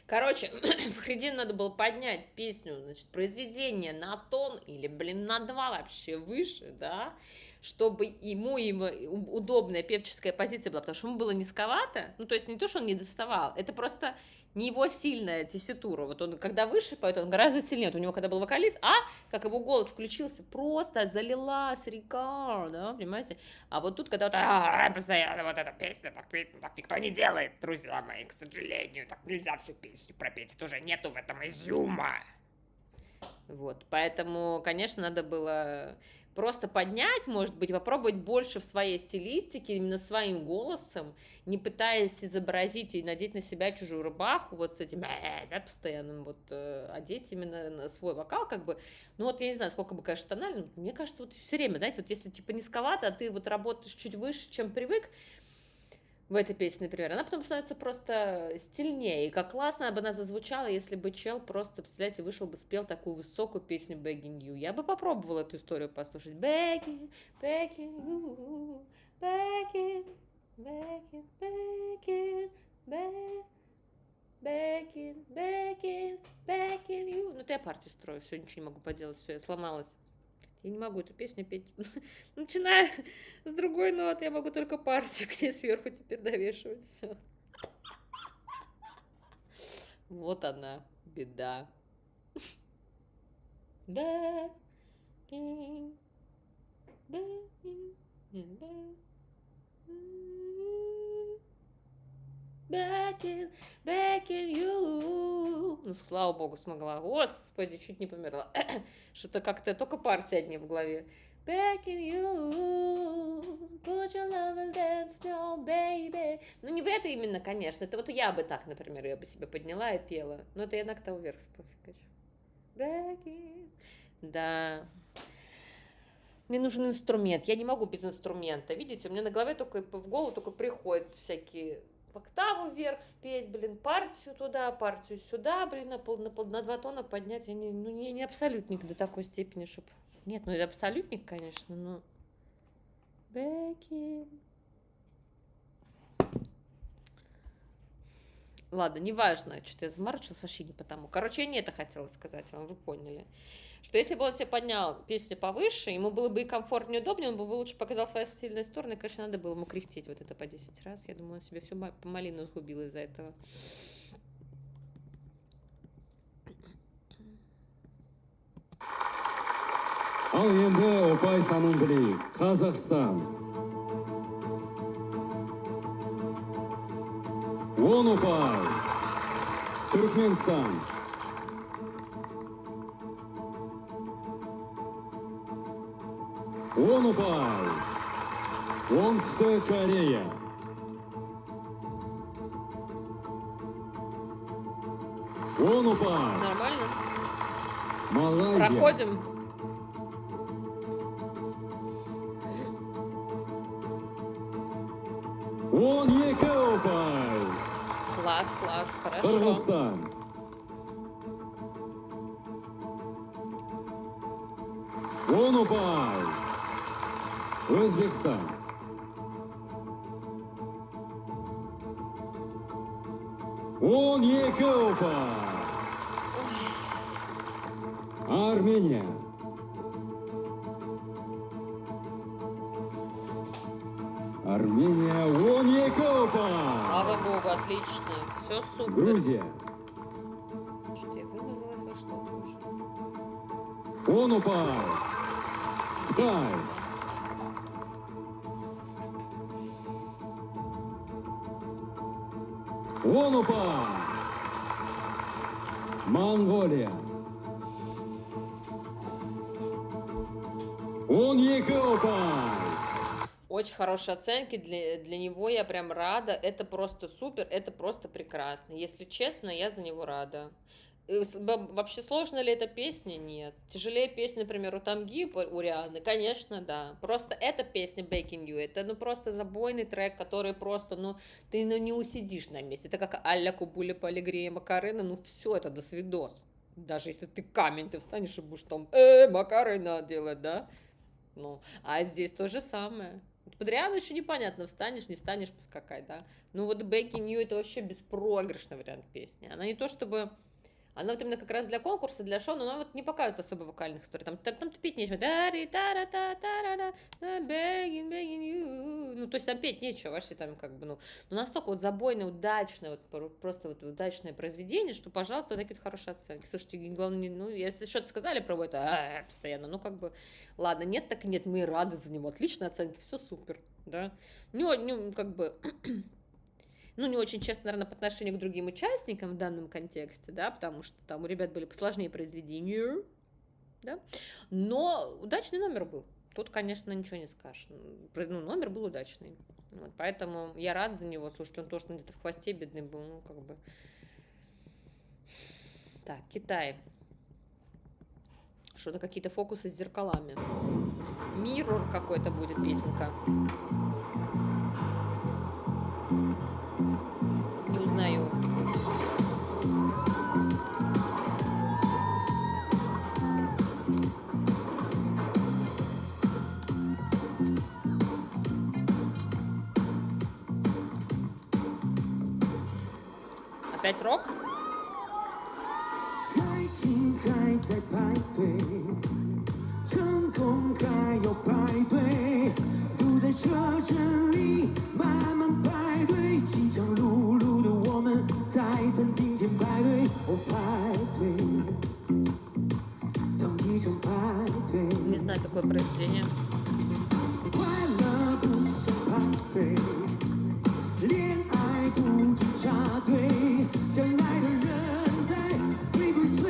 Короче, Фахридину надо было поднять песню, значит, произведение на тон или, блин, на 2 вообще выше, да, чтобы ему удобная певческая позиция была, потому что ему было низковато, ну, то есть не то, что он не доставал, это просто не его сильная тесситура, вот он, когда выше поет, он гораздо сильнее, вот у него, когда был вокалист, как его голос включился, просто залилась река, да, понимаете, а вот тут, когда вот, постоянно вот эта песня, так никто не делает, друзья мои, к сожалению, так нельзя всю песню пропеть, это уже нету в этом изюма, вот, поэтому, конечно, надо было просто поднять, может быть, попробовать больше в своей стилистике, именно своим голосом, не пытаясь изобразить и надеть на себя чужую рубаху, вот с этим, да, постоянным, вот, одеть именно на свой вокал, как бы, ну, вот, я не знаю, сколько бы, конечно, тонально, мне кажется, вот все время, знаете, вот если, типа, низковато, а ты вот работаешь чуть выше, чем привык, в этой песне, например, она потом становится просто стильнее. И как классно бы она зазвучала, если бы чел просто, представляете, вышел бы, спел такую высокую песню Begging You. Я бы попробовала эту историю послушать. Begging, begging you, begging, begging, begging, begging, begging, begging you. Ну, это я партию строю, все, ничего не могу поделать, все, я сломалась. Я не могу эту песню петь. Начиная с другой ноты, я могу только партию к ней сверху теперь довешивать. Все. Вот она, беда. Begging, begging, begging, begging you. Ну, слава богу, смогла. Господи, чуть не померла. Что-то как-то только партии одни в голове. Begging you, put your love and dance now, baby. Ну, не в это именно, конечно. Это вот я бы так, например, я бы себя подняла и пела. Но это я на октаву вверх спофигачу. Begging. Да. Мне нужен инструмент. Я не могу без инструмента. Видите, у меня на голове только, в голову только приходят всякие... в октаву вверх спеть, блин, партию туда, партию сюда, блин, на 2 тона поднять. Я не абсолютник до такой степени, чтобы... Нет, ну это абсолютник, конечно, но... Becky. Ладно, неважно, что-то я заморочилась вообще не потому. Короче, я не это хотела сказать вам, вы поняли. Что если бы он себе поднял песню повыше, ему было бы и комфортнее, и удобнее, он бы лучше показал свои сильные стороны, конечно, надо было ему кряхтеть вот это по 10 раз. Я думаю, он себе всю малину сгубил из-за этого. Ал енді ұпай санын білейік. Қазақстан 10 ұпай. Turkmenistan. Он упал. Оңтүстік Корея. Он упал. Нормально? Малайзия. Проходим. Он екі упал. Класс, класс, хорошо. Кыргызстан. Он упал. Өзбекстан. Он екі упал. Армения. Армения. Он екі упал. Слава богу, отлично. Все супер. Грузия. Что я вымазалась во что-то уже? Он упал. Китай. Он упал. Монголия. Он екі упал. Очень хорошие оценки для него, я прям рада. Это просто супер, это просто прекрасно. Если честно, я за него рада. Вообще сложно ли эта песня? Нет. Тяжелее песня, например, у Тамги, у Рианы? Конечно, да. Просто эта песня Baking You, это ну просто забойный трек, который просто, ну, ты ну, не усидишь на месте. Это как Алля Кубуля Полигрея Макарена, ну все, это до свидос. Даже если ты камень, ты встанешь и будешь там, Макарена делать, да? Ну, а здесь то же самое. Под Риану еще непонятно, встанешь, не встанешь, поскакай, да? Ну вот Baking You это вообще беспроигрышный вариант песни. Она не то чтобы... Она вот именно как раз для конкурса, для шоу, но она вот не показывает особо вокальных историй. Там петь нечего. Begging you. Ну, то есть там петь нечего, вообще там как бы, ну настолько вот забойное, удачное, вот просто вот удачное произведение, что, пожалуйста, такие вот хорошие оценки. Слушайте, главное, ну, если что-то сказали про его, это постоянно, ну, как бы, ладно, нет, так нет, мы рады за него, отличные оценки, все супер, да. Ну, как бы... Ну, не очень честно, наверное, по отношению к другим участникам в данном контексте, да, потому что там у ребят были посложнее произведения, да, но удачный номер был. Тут, конечно, ничего не скажешь. Ну, номер был удачный. Вот, поэтому я рад за него. Слушайте, он тоже где-то в хвосте бедный был, ну, как бы. Так, Китай. Что-то какие-то фокусы с зеркалами. Mirror какой-то будет песенка. Не узнаю. Опять рок? 爱情还在排队，成功还要排队，堵在车阵里慢慢排队，饥肠辘辘的我们在餐厅前排队，哦排队，当一场排队， Не знаю такое произведение. 快乐不想排队，恋爱不止插队，相爱的人在鬼鬼祟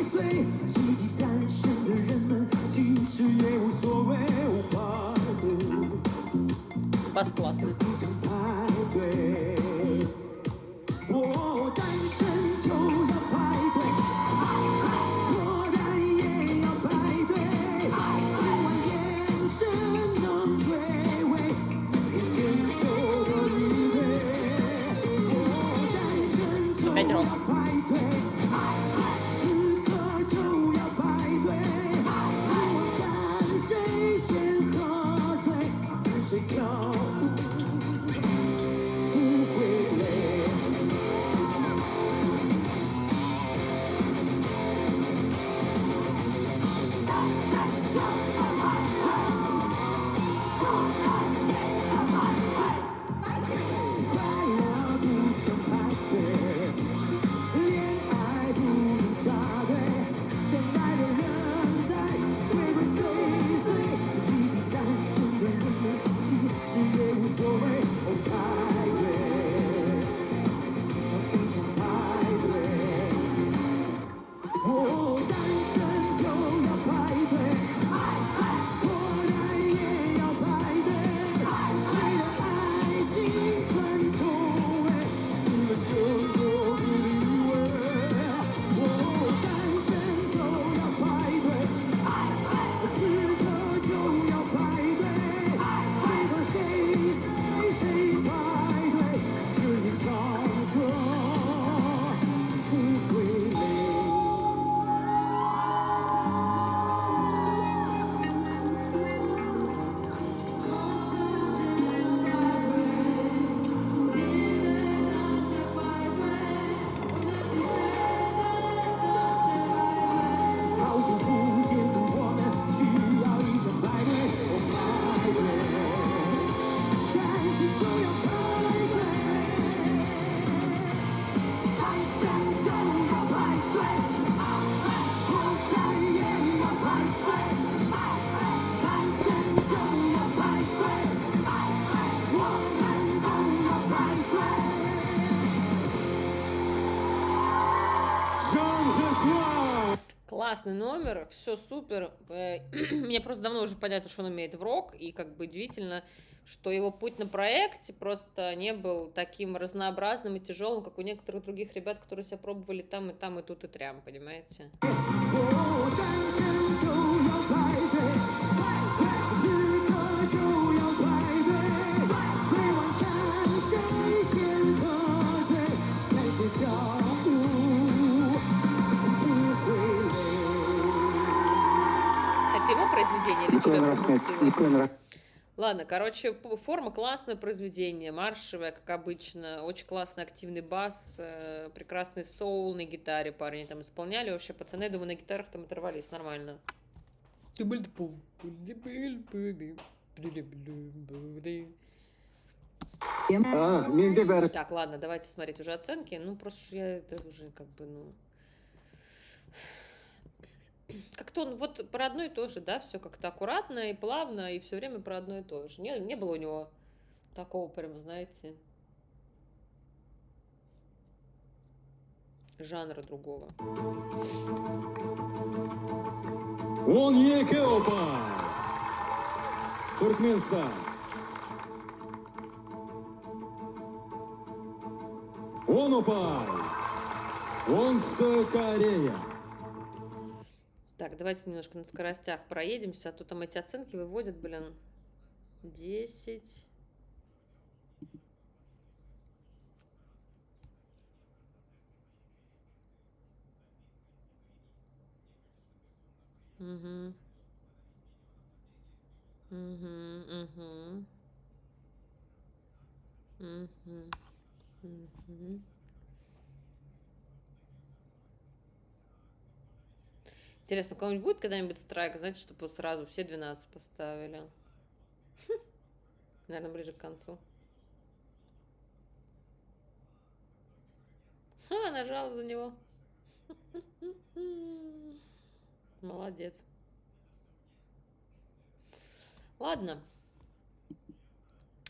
祟，集体单身的人们其实也无所谓，哦排队。 Бас классный. 一场排队，我单身就要排队，脱单也要排队，今晚宴 Джон Хесуа. Классный номер, все супер. Мне просто давно уже понятно, что он умеет в рок, и как бы удивительно, что его путь на проекте просто не был таким разнообразным и тяжелым, как у некоторых других ребят, которые себя пробовали там, и тут, и трям, понимаете? Это его произведение или тебя пропустило? Ладно, короче, форма классное произведение, маршевое, как обычно, очень классный активный бас, прекрасный соул на гитаре парни там исполняли, вообще пацаны, я думаю, на гитарах там оторвались нормально. Так, ладно, давайте смотреть уже оценки, ну просто что я это уже как бы, ну... Как-то он вот про одно и то же, да, все как-то аккуратно и плавно, и все время про одно и то же. Не было у него такого прям, знаете, жанра другого. Он Екеопа. Туркменстан. Он Опай. Оңтүстік Корея. Так, давайте немножко на скоростях проедемся, а то там эти оценки выводят, блин, 10. Угу. Угу, угу. Угу. Угу. Интересно, у кого-нибудь будет когда-нибудь страйк, знаете, чтобы сразу все 12 поставили? Наверное, ближе к концу. Ха, нажал за него. Молодец. Ладно.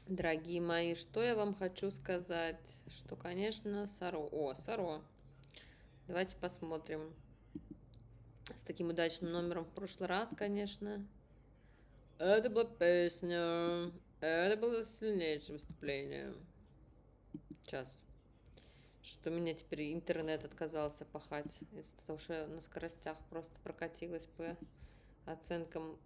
Дорогие мои, что я вам хочу сказать? Что, конечно, Саро. О, Саро. Давайте посмотрим. С таким удачным номером в прошлый раз, конечно. Это была песня. Это было сильнейшее выступление. Сейчас. Что у меня теперь интернет отказался пахать. Из-за того, что я на скоростях просто прокатилась по оценкам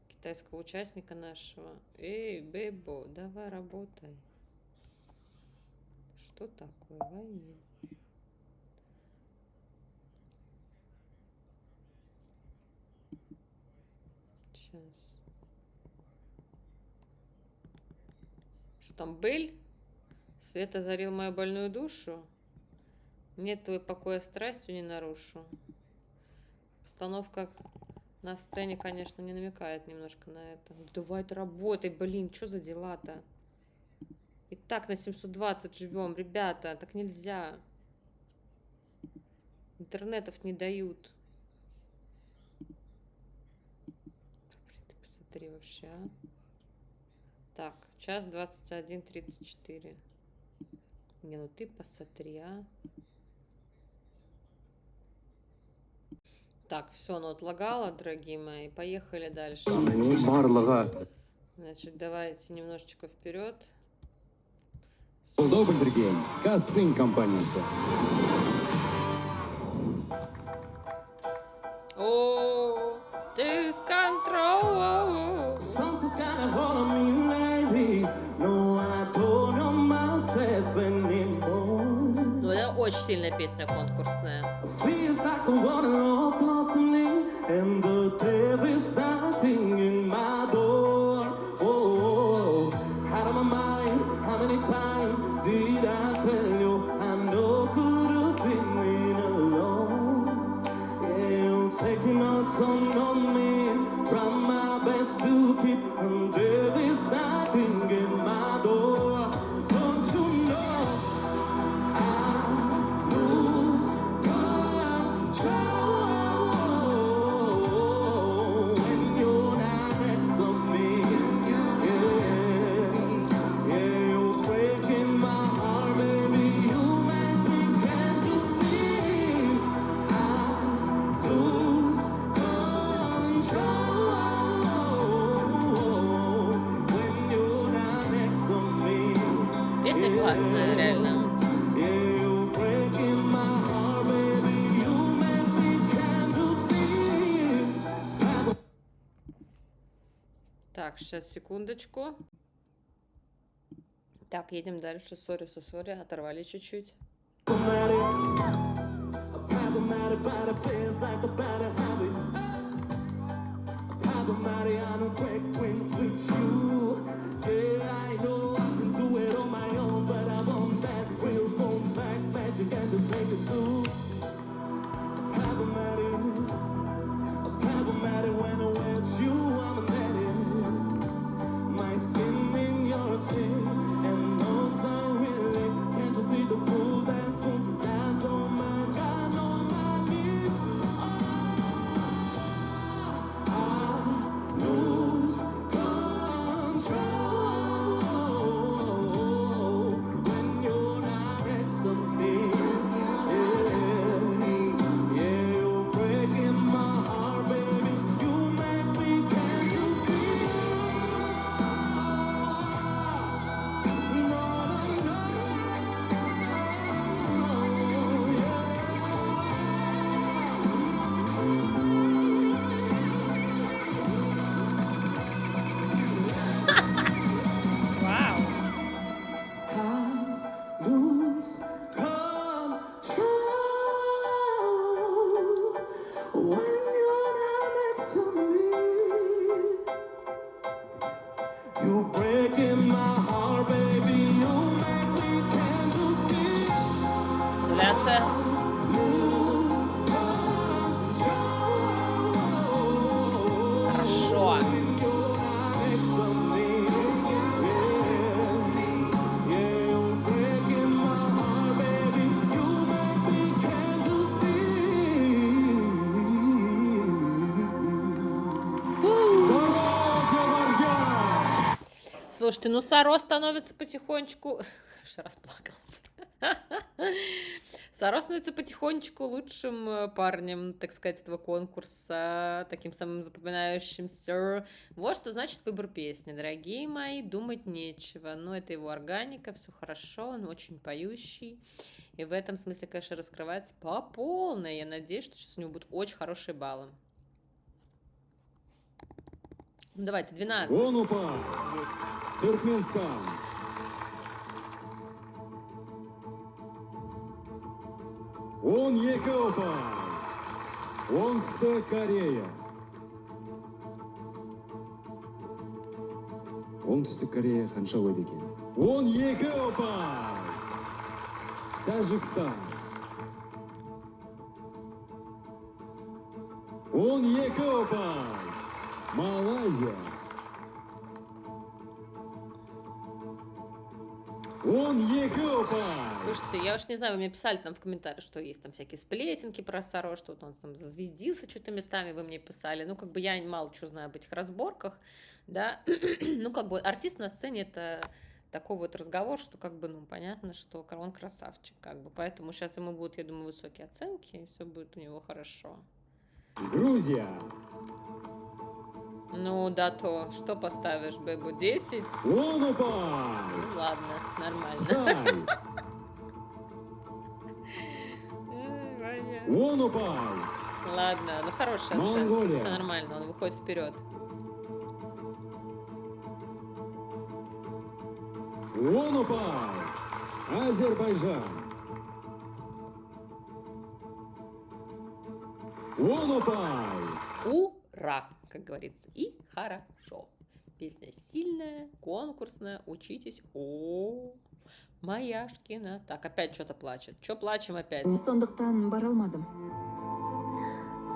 китайского участника нашего. Эй, Бэйбо, давай работай. Что такое? Войне. Сейчас. Что там, Бель? Свет озарил мою больную душу. Нет твоего покоя, страстью не нарушу. Постановка на сцене, конечно, не намекает немножко на это. Давай ты работай, блин, что за дела-то? И так на 720 живем, ребята, так нельзя. Интернетов не дают. Блин, ты посмотри вообще, а. Так, час 21:34. Не, ну ты посмотри, а. Так, все, ну отлагала, дорогие мои. Поехали дальше. Значит, давайте немножечко вперед. Қолдау білдірген Казцинк компаниясы. О, this control. Something's got a hold on me lately. No, I don't know myself anymore. Ну, это очень сильная песня конкурсная. Feels like I wanna love constantly, and the devil is knocking in my door. Oh, out of my mind, how many times did I tell you I know could have been alone? Yeah, you're taking out on me, try my best to keep, and devil is knocking in my door. Don't you know? Так, сейчас, секундочку. Так, едем дальше. Сори, сори, оторвали чуть-чуть. Problematic body plays like a bad habit. Problematic, I don't break with you. Yeah, I know I can do it on my own, but I want that real phone back magic and to take it through. Problematic when I'm with you, I'm an addict. My skin in your teeth, and no sign really. Can't you see the full dance move? Dance on my God, on my knees. I lose control when you're not next to me. Yeah, you're breaking my heart, baby. You make me can't you see? No, no, no. Вау! Lose control when you're not next to me. You're breaking my heart, baby. You make me can't you see? Дуляция. Lose control Хорошо. when you're not next to me. Yeah, you're breaking my heart, baby. You make me can't you see? Слушайте, ну Саро становится потихонечку... Аж расплакалась. Саро становится потихонечку лучшим парнем, так сказать, этого конкурса, таким самым запоминающимся. Вот что значит выбор песни, дорогие мои, думать нечего. Но это его органика, все хорошо, он очень поющий. И в этом смысле, конечно, раскрывается по полной. Я надеюсь, что сейчас у него будут очень хорошие баллы. Ну, давайте, 12. Он упал. Туркменстан. Он Епал. Оңтүстік Корея. Оңтүстік Корея қанша қойды екен? Он Епал. Тәжікстан. Он Епал. Малайзия. Он Епал. Слушайте, я уж не знаю, вы мне писали там в комментариях, что есть там всякие сплетенки про Саро, что он там зазвездился что-то местами, вы мне писали. Ну, как бы я мало чего знаю об этих разборках, да. Ну, как бы артист на сцене — это такой вот разговор, что как бы, ну, понятно, что он красавчик, как бы. Поэтому сейчас ему будут, я думаю, высокие оценки, и все будет у него хорошо. Грузия. Ну, да то, что поставишь, Бэбу, 10? Он упал. Ну, ладно, нормально. Тай. Он упал. Ладно, ну хорошая Монголия. все нормально, он выходит вперед. Он упал. Азербайджан. Он упал. Ура, как говорится, и хорошо. Песня сильная, конкурсная, учитесь. О, Маяшкина. Так, опять что-то плачет. Че плачем опять? Сондықтан бара алмадым.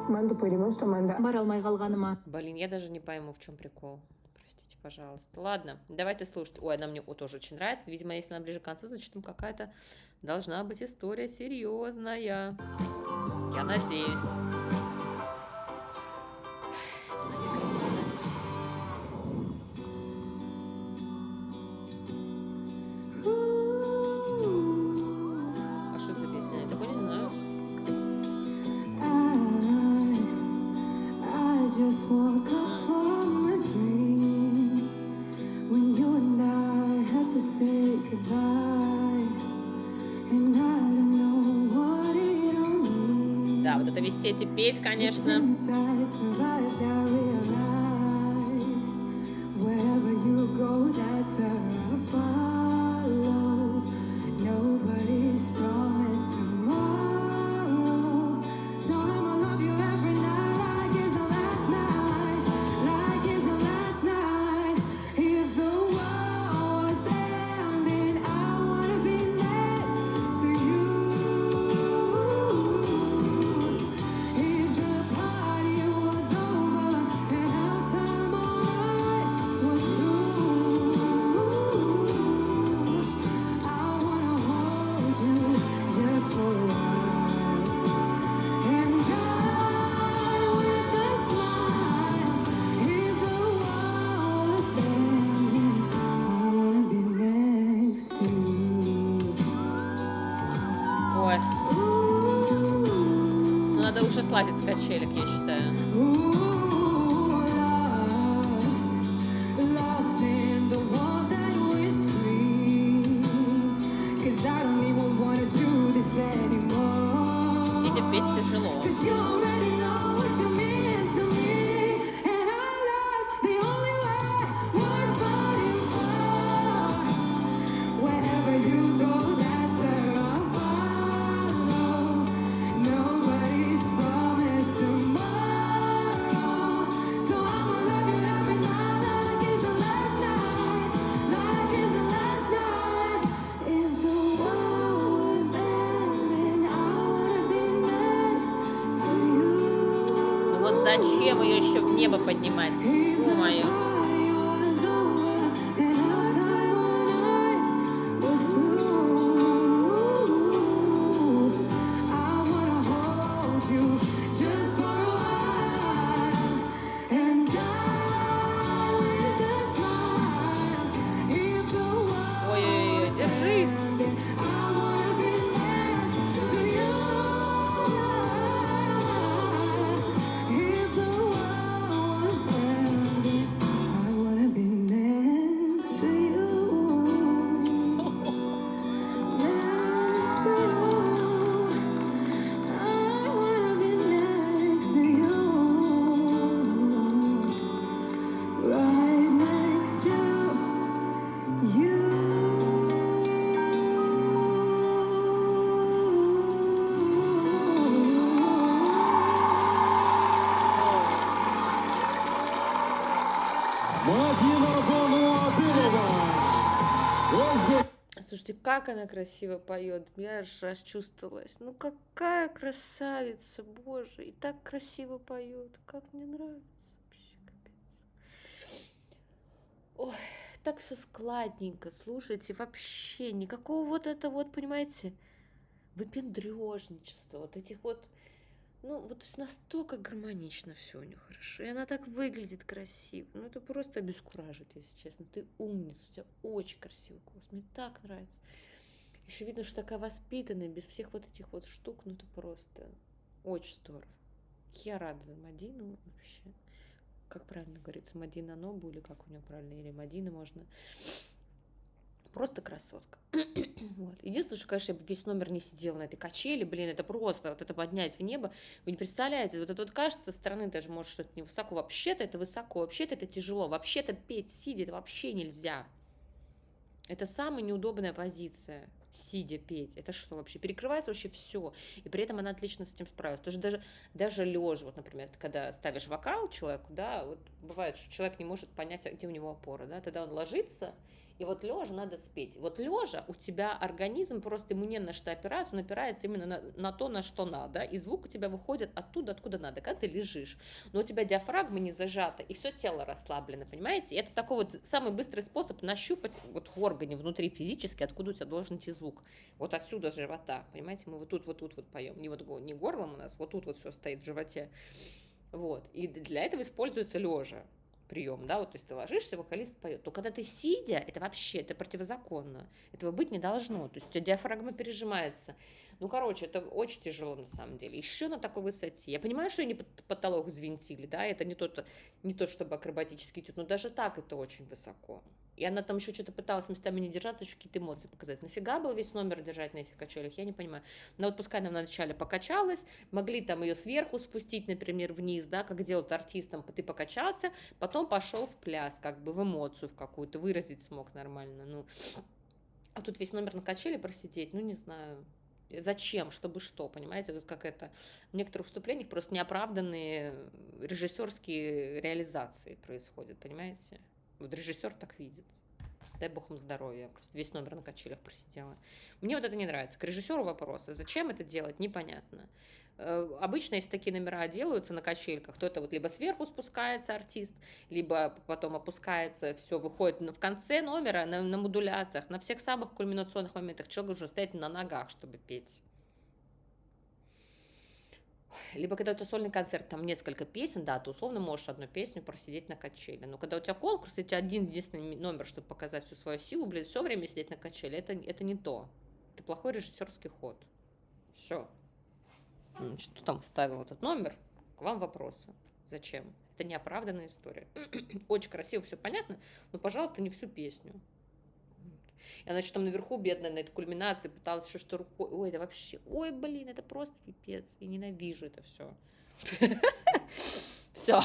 Бара алмай қалғаныма. Блин, я даже не пойму, в чем прикол. Простите, пожалуйста. Ладно, давайте слушать. Ой, она мне тоже очень нравится. Видимо, если она ближе к концу, значит, там какая-то должна быть история серьезная. Я надеюсь. А что это за песня? Я такой не знаю. I just woke up from a dream when you and I had to say goodbye, and I don't know what it all means. Да, вот это висеть и петь, конечно. Since I survived, I realized Wherever you go, that's where I follow. Nobody's promised tomorrow, so I'ma love you every night like it's the last night, like it's the last night. If the world was ending, I wanna be next to you. If the party was over and our time alright was through, I wanna hold you just for a while and die with a smile. If the world was ending, I wanna be next to you. Ой, ну надо уже слазить с качелек, я считаю. Ooh, lost in the world that we scream. 'Cause I don't even wanna do this anymore. Сидя петь тяжело. 'Cause you already know what you mean to me. And our love, the only way was falling for. Wherever you go, that's where I follow. Nobody's promised tomorrow, so I'ma love you every night like it's the last night, like it's the last night. If the world was ending, I wanna be next to you. Ну вот зачем ее еще в небо поднимать? If Фу, the моё. party was over and our time on earth was through, I wanna hold you just for a while and die with a smile. If the world Ой-ой-ой, was держись. ending, I wanna be next to you. If the world was ending, I wanna be next to you. Next to you. I wanna be next to you. Right next to you. Мадина Бонуадылова. Слушайте, как она красиво поет. Я аж расчувствовалась. Ну какая красавица, боже. И так красиво поет. Как мне нравится. Вообще капец. Ой, так все складненько. Слушайте, вообще никакого вот это вот, понимаете, выпендрежничества. Вот этих вот. Ну, вот настолько гармонично все у нее хорошо. И она так выглядит красиво. Ну, это просто обескураживает, если честно. Ты умница, у тебя очень красивый голос. Мне так нравится. Еще видно, что такая воспитанная, без всех вот этих вот штук. Ну, это просто очень здорово. Я рада за Мадину вообще. Как правильно говорится, Мадина Нобу, или как у нее правильно, или Мадина можно. Просто красотка. Вот. Единственное, что, конечно, я бы весь номер не сидела на этой качели, блин, это просто вот это поднять в небо. Вы не представляете, вот это вот кажется со стороны даже, может, что-то не высоко. Вообще-то это высоко, вообще-то это тяжело, вообще-то петь сидя это вообще нельзя. Это самая неудобная позиция. Сидя петь. Это что вообще? Перекрывается вообще все. И при этом она отлично с этим справилась. Потому что даже лежа, вот, например, когда ставишь вокал человеку, да, вот бывает, что человек не может понять, где у него опора, да, тогда он ложится, и вот лежа надо спеть. Вот лежа у тебя организм просто ему не на что опираться, он опирается именно на то, на что надо, и звук у тебя выходит оттуда, откуда надо, когда ты лежишь. Но у тебя диафрагма не зажата, и все тело расслаблено, понимаете? И это такой вот самый быстрый способ нащупать вот в органе внутри физически, откуда у тебя должен идти звук. Вот отсюда с живота, понимаете? Мы вот тут вот поем, не горлом у нас, вот тут вот все стоит в животе. Вот. И для этого используется лежа прием, да, вот, то есть ты ложишься, вокалист поет. То когда ты сидя, это вообще, это противозаконно. Этого быть не должно. То есть у тебя диафрагма пережимается. Ну, короче, это очень тяжело на самом деле. Еще на такой высоте. Я понимаю, что они потолок взвинтили, да, это не то, чтобы акробатический этюд, но даже так это очень высоко. И она там еще что-то пыталась местами не держаться, еще какие-то эмоции показать. Нафига был весь номер держать на этих качелях, я не понимаю. Но вот пускай она вначале покачалась, могли там ее сверху спустить, например, вниз, да, как делают артистам, ты покачался, потом пошел в пляс, как бы в эмоцию в какую-то, выразить смог нормально, ну. А тут весь номер на качеле просидеть, ну, не знаю. Зачем, чтобы что, понимаете? Тут как это, в некоторых выступлениях просто неоправданные режиссерские реализации происходят, понимаете? Вот режиссер так видит. Дай бог им здоровья. Просто весь номер на качелях просидела. Мне вот это не нравится. К режиссеру вопросы. Зачем это делать, непонятно. Обычно, если такие номера делаются на качельках, то это вот либо сверху спускается артист, либо потом опускается, все выходит в конце номера на модуляциях, на всех самых кульминационных моментах человек должен стоять на ногах, чтобы петь. Либо когда у тебя сольный концерт, там несколько песен, да, ты условно можешь одну песню просидеть на качеле. Но когда у тебя конкурс, и у тебя один единственный номер, чтобы показать всю свою силу, блин, все время сидеть на качеле, это не то. Это плохой режиссерский ход. Все. Что там ставил этот номер? К вам вопросы. Зачем? Это неоправданная история. Очень красиво, все понятно, но, пожалуйста, не всю песню. И она что там наверху, бедная, на этой кульминации пыталась еще что рукой. Ой, это вообще, ой, блин, это просто пипец. Я ненавижу это все. Все.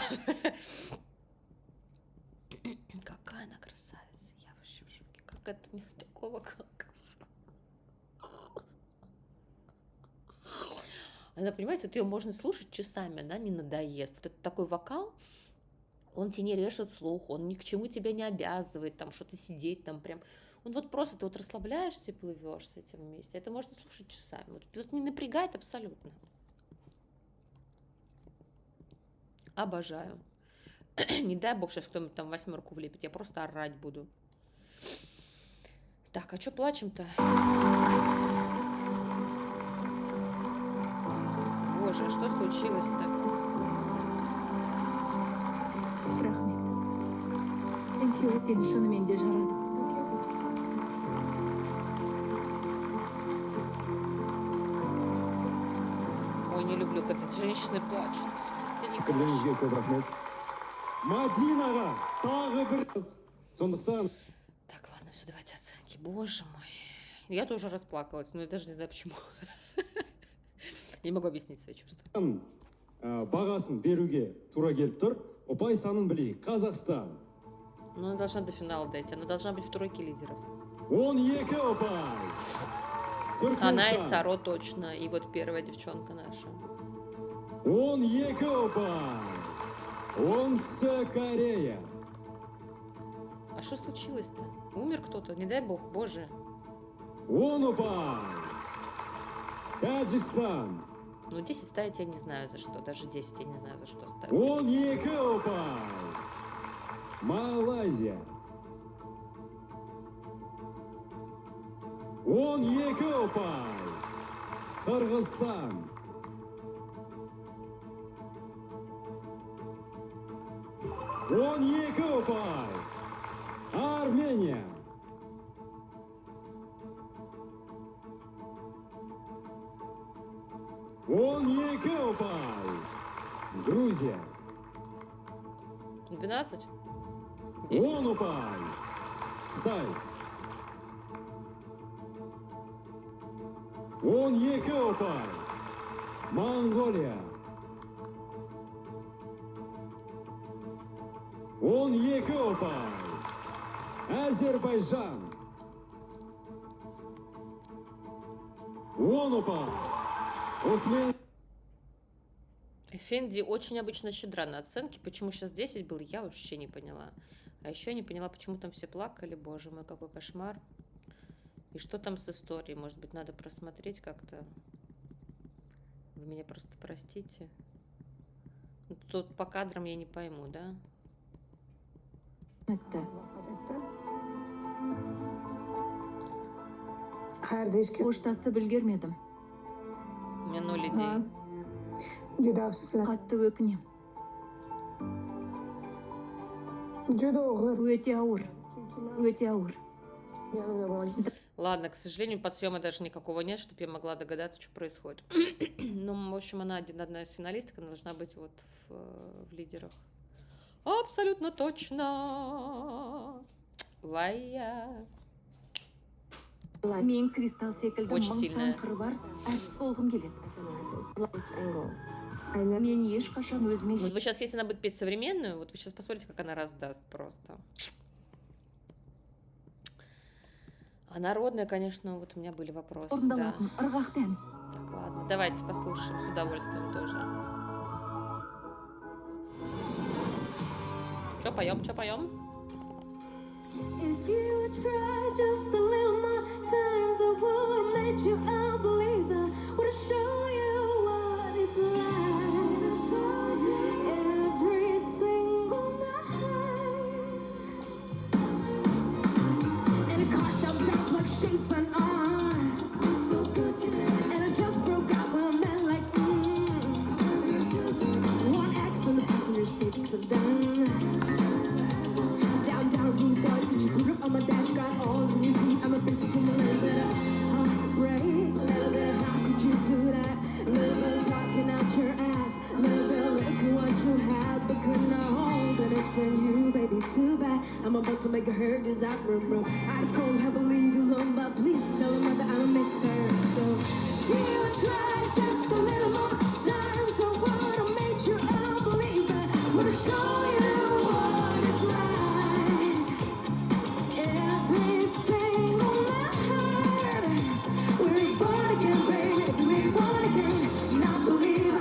Какая она красавица. Я вообще в шоке. Как это у нее такого конкурса? Она, понимаете, вот ее можно слушать часами, она не надоест. Вот это такой вокал, он тебе не режет слух, он ни к чему тебя не обязывает, там что-то сидеть, там прям. Он вот просто ты вот расслабляешься и плывешь с этим вместе. Это можно слушать часами. Вот не напрягает абсолютно. Обожаю. Не дай бог сейчас кто-нибудь там 8 влепит, я просто орать буду. Так, а что плачем-то? Боже, а что случилось-то? рахмет. Сен шынымен де жарадың. Ой, не люблю, когда женщины плачут. Это не Пікірлеріңізге көп рахмет. Мадинаға тағы бір қыз. Сондықтан Так, ладно, все, давайте оценки. Боже мой. Я тоже расплакалась, но я даже не знаю почему. Не могу объяснить свои чувства. бағасын беруге тура келіп тұр. Ұпай санын білейік. Қазақстан. Ну, она должна до финала дойти. Она должна быть в тройке лидеров. 12 ұпай. Она и Түркменстан. Саро точно. И вот первая девчонка наша. 12 ұпай. Оңтүстік Корея. А что случилось-то? Умер кто-то? Не дай бог, боже. 10 ұпай. Тәжікстан. Ну, 10 ставить я не знаю за что. Даже 10 я не знаю за что ставить. 12 ұпай. Малайзия. 12 ұпай. Қырғызстан. 12 ұпай. Армения. 12 ұпай. Грузия. 12? 10 ұпай. Қытай. 12 ұпай. Монғолия. 12 ұпай. Әзербайжан. 10 ұпай. Осмен. Эфенди очень обычно щедра на оценки. Почему сейчас 10 было, я вообще не поняла. А еще я не поняла, почему там все плакали. Боже мой, какой кошмар. И что там с историей? Может быть, надо просмотреть как-то. Вы меня просто простите. Ну, тут по кадрам я не пойму, да? Etdi. Qayerda ishga Pochtasib ulgurmadim. У меня 0 идей. juda afsuslan. Qattiq o'kinam. Juda og'ir. O'ta og'ir. O'ta og'ir. Yonimda bo'ling. Ладно, к сожалению, подсъема даже никакого нет, чтобы я могла догадаться, что происходит. Ну, в общем, она одна из финалисток, она должна быть вот в лидерах. Абсолютно точно. Лая. Мен кристалл секілді Очень мың сан сильная. қыры бар әртіс болғым келеді. Мен ешқашан өзіме Вот вы сейчас, если она будет петь современную, вот вы сейчас посмотрите, как она раздаст просто. А народная, конечно, вот у меня были вопросы. Да. орындалатын ырғақты ән. Так, ладно, давайте послушаем с удовольствием тоже. Что поем, что поем? If you try just a little more times, I would make you a believer. Would show you what it's like. Every single night. And it caught jumped out like shades on on. So good to me. And I just broke out with a man like one X on the passenger seat, 'cause I'm done. Down, rude boy, get your foot up on my dash, got all of you see. I'm a businesswoman, a little bit of heartbreak, a little bit of how could you do that? A little bit of talking out your ass, a little bit of look at what you had, but could not hold it. It's in you, baby, too bad. I'm about to make her desire, bro. Ice cold, I believe you alone, but please tell her that I don't miss her. So, if you try just a little more time, so what I made you a believer. Wanna show you what it's like. Every single night, we're born again, baby. We're born again. Not believe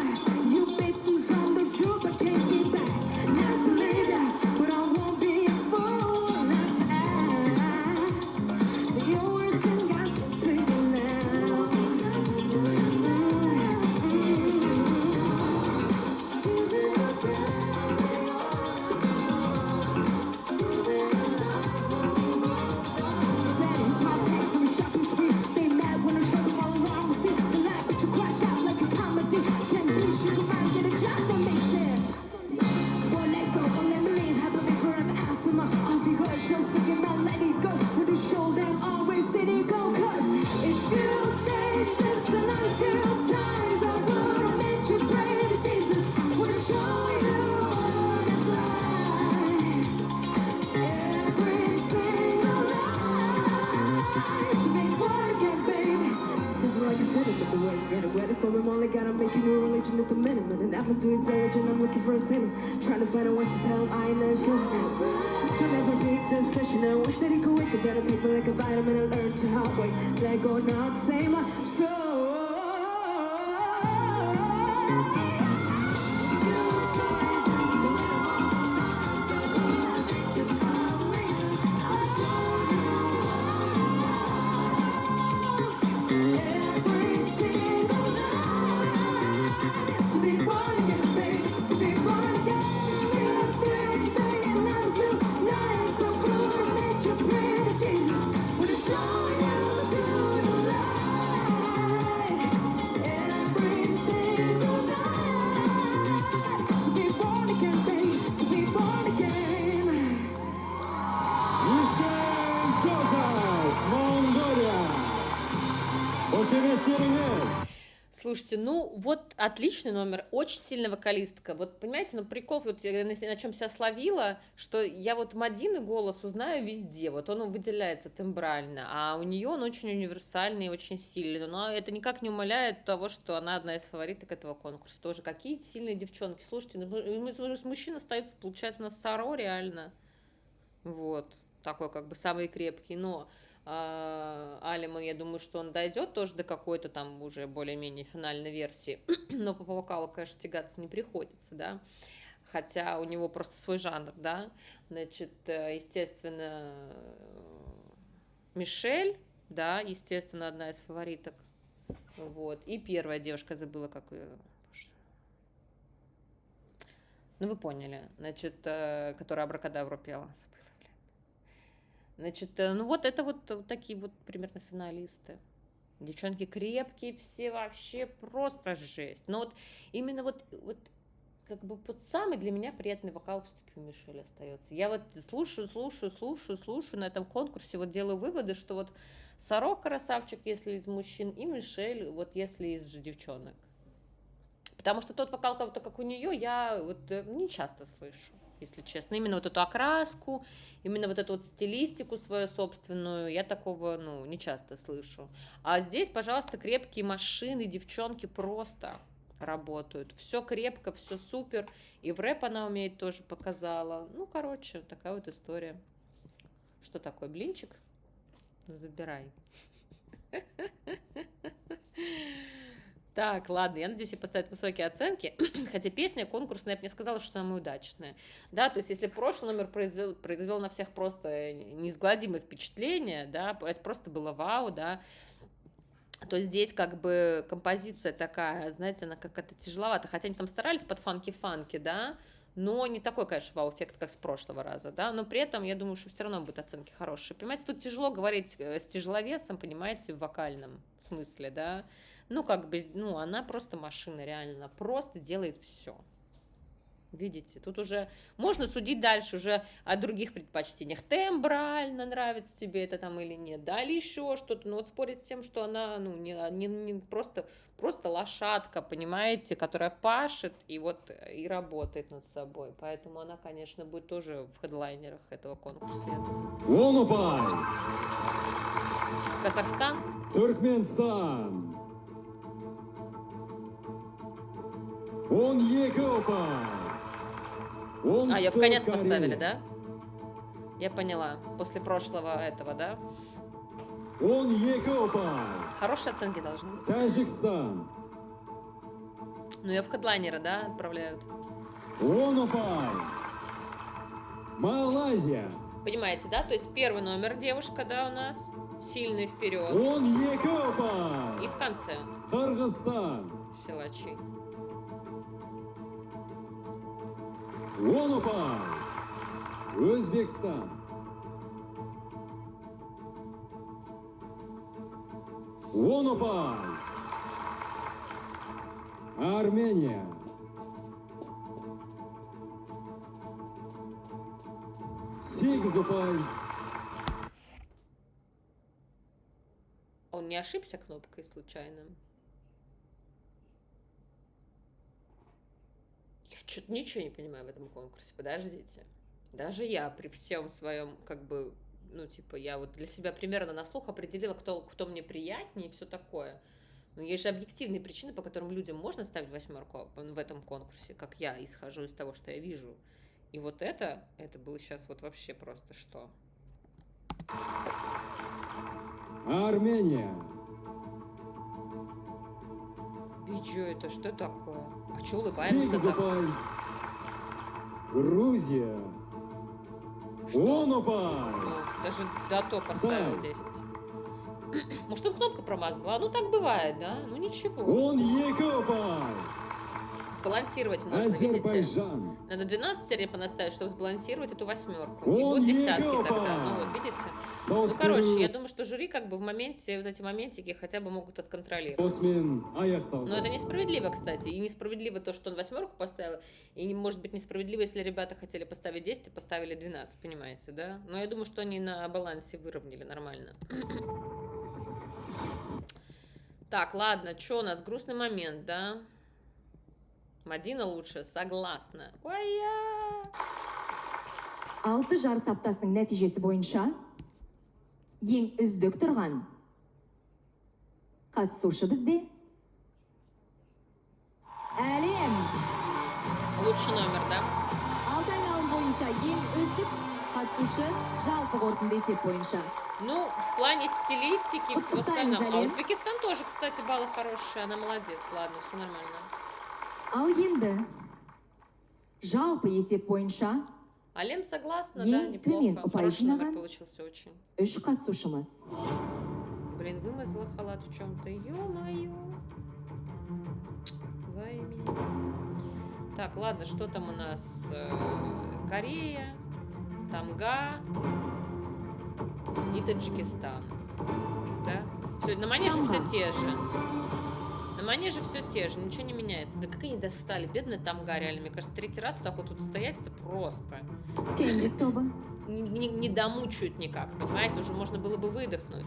you bitten from the fruit, but can't keep back. Nice to leave ya, but I won't be a fool not to ask. To your worst and gospel to you now. Just another few times I wanna make you pray to Jesus. Wanna show you what it's like. Every single night to be born again, baby. Since like I said it, but the way you get it ready for him, only gotta make you a religion at the minimum. And I'm not too intelligent, I'm looking for a sinner. Trying to find out what to tell, I ain't never sure. Don't ever be deficient, I wish that he could wake up. Better take me like a vitamin and learn to how wait. Let go, not say my soul. Every single night to be born again, baby, to be born again. This day and another few nights, I'm gonna make you pray to Jesus. Wanna show you to the light. Every single night to be born again, baby, to be born again. Мишель Джозеф, Монголия. Қошеметтеріңіз. Слушайте, ну вот отличный номер, очень сильная вокалистка. Вот понимаете, ну прикол, вот я на чем себя словила, что я вот Мадины голос узнаю везде, вот он выделяется тембрально, а у нее он очень универсальный, очень сильный, но это никак не умаляет того, что она одна из фавориток этого конкурса. Тоже какие сильные девчонки, слушайте, мужчин остается, получается, у нас Саро реально, вот, такой как бы самый крепкий, но... Алиман, я думаю, что он дойдет тоже до какой-то там уже более-менее финальной версии, но по вокалу, конечно, тягаться не приходится, да, хотя у него просто свой жанр, да, значит, естественно, Мишель, да, естественно, одна из фавориток, вот, и первая девушка, забыла, как ее, ну, вы поняли, значит, которая Абракадабру пела, значит, ну вот это вот такие вот примерно финалисты. Девчонки крепкие все, вообще просто жесть. Но вот именно вот как бы вот самый для меня приятный вокал все-таки у Мишель остается. Я вот слушаю на этом конкурсе, вот делаю выводы, что вот Саро красавчик, если из мужчин, и Мишель, вот если из девчонок. Потому что тот вокал, как у нее, я вот не часто слышу. если честно. Именно вот эту окраску, именно вот эту вот стилистику свою собственную, я такого, ну, не часто слышу. А здесь, пожалуйста, крепкие машины, девчонки просто работают. Все крепко, все супер. И в рэп она умеет, тоже показала. Ну, короче, такая вот история. Что такое, блинчик? Забирай. Так, ладно, я надеюсь, ей поставят высокие оценки, хотя песня конкурсная, я бы не сказала, что самая удачная. Да, то есть если прошлый номер произвел на всех просто неизгладимое впечатление, да, это просто было вау, да, то здесь как бы композиция такая, знаете, она как-то тяжеловата, хотя они там старались под фанки-фанки, да, но не такой, конечно, вау-эффект, как с прошлого раза, да, но при этом, я думаю, что все равно будут оценки хорошие. Понимаете, тут тяжело говорить с тяжеловесом, понимаете, в вокальном смысле, да, ну, как бы, ну, она просто машина, реально, просто делает все. Видите, тут уже можно судить дальше уже о других предпочтениях. Тембрально нравится тебе это там или нет, да, или еще что-то. Но вот спорить с тем, что она, ну, не просто лошадка, понимаете, которая пашет и вот и работает над собой. Поэтому она, конечно, будет тоже в хедлайнерах этого конкурса. Онопай, Казахстан? Түркменстан. Он Екопай. А, ее в конец поставили, да? Я поняла. После прошлого этого, да? Он Екопай. Хорошие оценки должны быть. Таджикстан. Ну, ее в хедлайнеры, да, отправляют. Онопай. Малайзия. Понимаете, да? То есть первый номер девушка, да, у нас. Сильный вперед. Он Екопай. И в конце Кыргызстан. силачи. Онопай. Өзбекстан. Онопай. Армения. Сегизупай. Он не ошибся кнопкой случайно? Я что-то ничего не понимаю в этом конкурсе. Подождите. Даже я при всем своем, как бы, ну, типа, я вот для себя примерно на слух определила, кто мне приятнее и все такое. Но есть же объективные причины, по которым людям можно ставить 8 в этом конкурсе, как я исхожу из того, что я вижу. И вот это было сейчас вот вообще просто что? Армения. Биджо это что такое? А что улыбаемся? Сегизупай. Грузия. Онопай. Ну, даже дато поставил 10. Может, он кнопку промазала? Ну, так бывает, да? Ну, ничего. Он Екопай. Сбалансировать можно, видите? Азербайджан. Надо 12 понаставить, чтобы сбалансировать эту восьмерку. И Он будут десятки Екопай. тогда. Ну, вот, видите? Ну, короче, я думаю, что жюри как бы в моменте, вот эти моментики хотя бы могут отконтролировать. Осмен аяқталды. Но это несправедливо, кстати. И несправедливо то, что он 8 поставил. И может быть несправедливо, если ребята хотели поставить 10, а поставили 12, понимаете, да? Но я думаю, что они на балансе выровняли нормально. Так, ладно, что у нас? Грустный момент, да? Мадина лучше, согласна. Ой-я! 6 жарыс аптасының нәтижесі бойынша ең үздік тұрған қатысушы бізде Әлем. Лучший номер, да? 6 айналым бойынша ең үздік қатысушы жалпы қорытынды есеп бойынша. Ну, в плане стилистики и всего Узбекистан, остального. А Залим. Узбекистан тоже, кстати, баллы хорошие. Она молодец. Ладно, все нормально. Ал енді жалпы есеп бойынша Алем согласна, да, Ең төмен неплохо. ұпай Хороший номер жинаған. получился очень. 3 қатысушымыз. Блин, вымазала халат в чем-то. Ё-моё. Во имя. Так, ладно, что там у нас? Корея, Тамга и Таджикистан. Да? Все, на манеже все Тамга. те же. На манеже все те же, ничего не меняется. Блин, как они достали, бедная Тамга, реально. Мне кажется, 3-й раз вот так вот тут стоять, это просто. Кендис тобы. Не домучают никак, понимаете? Уже можно было бы выдохнуть.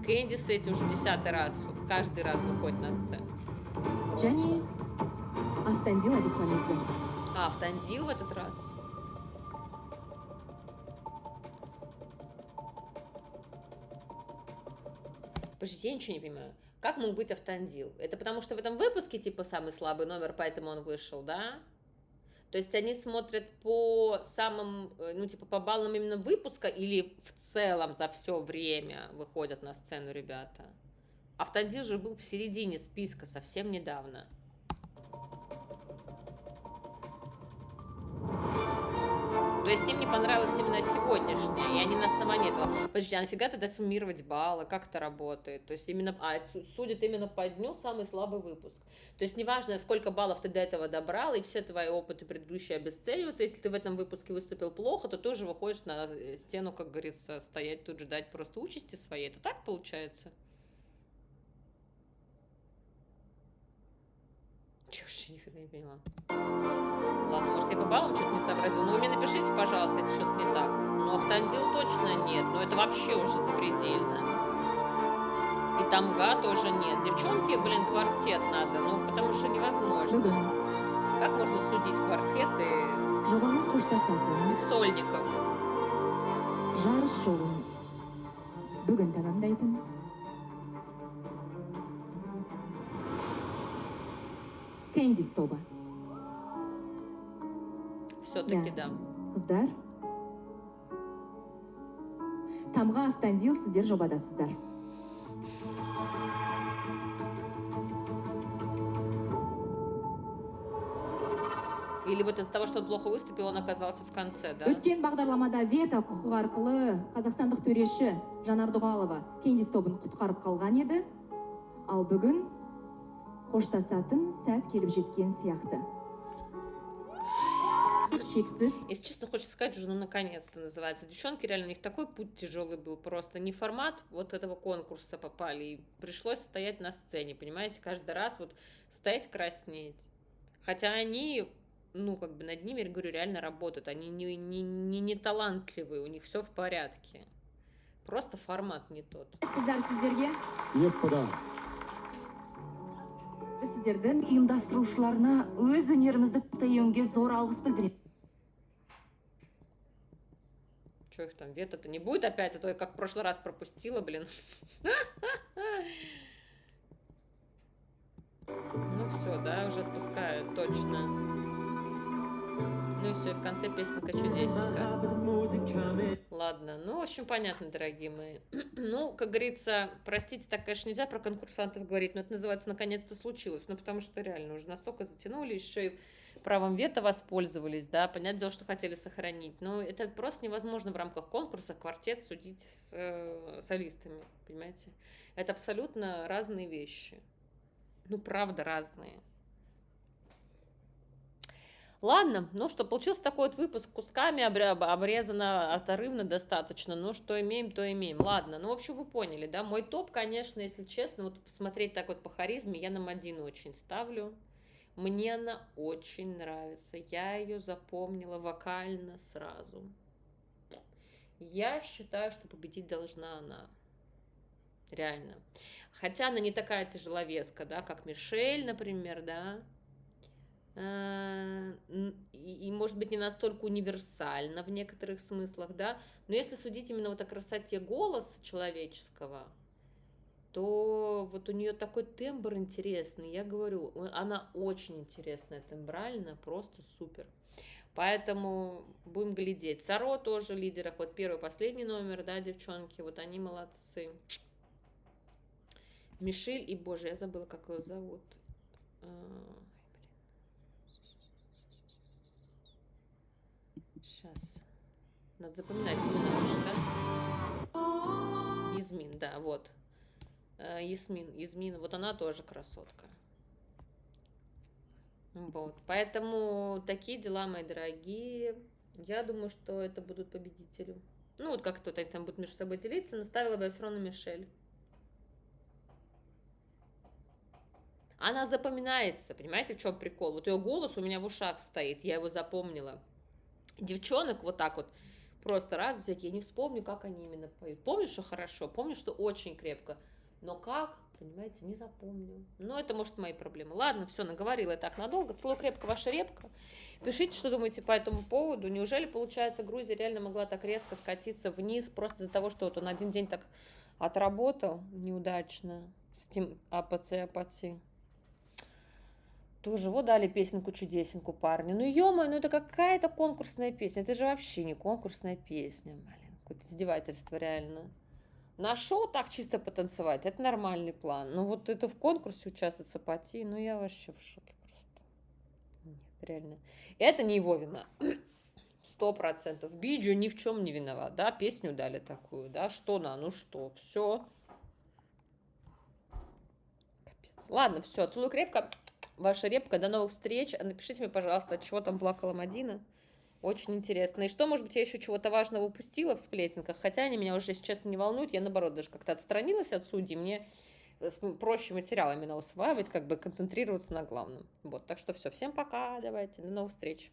Кэндис эти уже 10-й раз, каждый раз выходит на сцену. Және Автандил Абисламидзе. А, Автандил в этот раз. Подождите, я ничего не понимаю. Как мог быть Автандил? Это потому что в этом выпуске, типа, самый слабый номер, поэтому он вышел, да? То есть они смотрят по самым, ну, типа, по баллам именно выпуска или в целом за все время выходят на сцену ребята? Автандил же был в середине списка совсем недавно. То есть им не понравилось именно сегодняшнее, и они на основании этого... Подожди, а нафига тогда суммировать баллы? Как это работает? То есть именно... судят именно по дню самый слабый выпуск. То есть неважно, сколько баллов ты до этого добрал, и все твои опыты предыдущие обесцениваются. Если ты в этом выпуске выступил плохо, то ты уже выходишь на стену, как говорится, стоять тут, ждать просто участи своей. Это так получается? Я вообще нифига не поняла. Ладно, может, я по баллам что-то не сообразила. Но вы мне напишите, пожалуйста, если что-то не так. Но Автандил точно нет. Но это вообще уже запредельно. И Тамга тоже нет. Девчонки, блин, квартет надо. Ну, потому что невозможно. Бүгін Как можно судить квартеты жобаның қоштасатын из сольников? жарыс жолын бүгін тәмамдайтын Кэндис тобы. Все-таки да. Қыздар, Тамға Автандил сіздер жобадасыздар. Или вот из-за того, что он плохо выступил, он оказался в конце, да? Өткен бағдарламада вето құқығы арқылы қазақстандық төреші Жанар Дұғалова Кэндис тобын құтқарып қалған еді, ал бүгін қоштасатын сәт келіп жеткен сияқты. Шексіз Если честно, хочется сказать уже, ну, наконец-то называется. Девчонки, реально, у них такой путь тяжелый был. Просто не формат вот этого конкурса попали. И пришлось стоять на сцене, понимаете? Каждый раз вот стоять краснеть. Хотя они, ну, как бы над ними, я говорю, реально работают. Они не талантливые, у них все в порядке. Просто формат не тот. қыздар сіздерге Еппада. біз сіздердің Ұйымдастырушыларына өз өнерімізді тәйенге зор алғыс білдіремін. Что их там, вето-то не будет опять? А то я как в прошлый раз пропустила, блин. Ну все, да, уже отпускают, точно. Ну и все, и в конце песенка чудесненькая. Ладно, ну, в общем, понятно, дорогие мои. Ну, как говорится, простите, так, конечно, нельзя про конкурсантов говорить, но это называется «наконец-то случилось». Ну, потому что реально уже настолько затянули, еще и правом вето воспользовались, да, понятное дело, что хотели сохранить. Но это просто невозможно в рамках конкурса квартет судить с солистами, понимаете? Это абсолютно разные вещи. Ну, правда, разные. Ладно, ну что, получился такой вот выпуск кусками, обрезано отрывно достаточно, но что имеем, то имеем. Ладно, ну, в общем, вы поняли, да, мой топ, конечно, если честно, вот посмотреть так вот по харизме, я на Мадину очень ставлю. Мне она очень нравится, я ее запомнила вокально сразу. Я считаю, что победить должна она. Реально. Хотя она не такая тяжеловеска, да, как Мишель, например, да. И, может быть, не настолько универсально в некоторых смыслах, да, но если судить именно вот о красоте голоса человеческого, то вот у нее такой тембр интересный, я говорю, она очень интересная тембрально, просто супер. Поэтому будем глядеть. Саро тоже в лидерах, вот первый, последний номер, да, девчонки, вот они молодцы. Мишель и, боже, я забыла, как ее зовут. Сейчас. Надо запоминать имена, да? Ясмин, да, вот. Ясмин, вот она тоже красотка. Вот, поэтому такие дела, мои дорогие. Я думаю, что это будут победители. Ну, вот как-то вот они там будут между собой делиться, но ставила бы я все равно Мишель. Она запоминается, понимаете, в чем прикол? Вот ее голос у меня в ушах стоит, я его запомнила. Девчонок вот так вот просто раз взять, я не вспомню, как они именно поют. Помню, что хорошо, помню, что очень крепко, но как, понимаете, не запомню. Но это, может, мои проблемы. Ладно, все, наговорила я так надолго. Целую крепко, ваша репка. Пишите, что думаете по этому поводу. Неужели, получается, Грузия реально могла так резко скатиться вниз просто из-за того, что вот он один день так Отработал неудачно с этим апати. Тоже вот дали песенку-чудесенку парню. Ну, ё-моё, ну это какая-то конкурсная песня. Это же вообще не конкурсная песня. Блин, какое-то издевательство реально. На шоу так чисто потанцевать, это нормальный план. Но вот это в конкурсе участвовать с апатией, ну я вообще в шоке просто. Нет, реально. Это не его вина. 100%. Биджу ни в чем не виноват, да, песню дали такую, да, что на, ну что, все. Капец. Ладно, все, целую крепко. Ваша репка, до новых встреч. Напишите мне, пожалуйста, чего там плакала Мадина. Очень интересно. И что, может быть, я еще чего-то важного упустила в сплетенках, хотя они меня уже, если честно, не волнуют. Я, наоборот, даже как-то отстранилась от судей. Мне проще материал именно усваивать, как бы концентрироваться на главном. Вот, так что все. Всем пока, давайте, до новых встреч.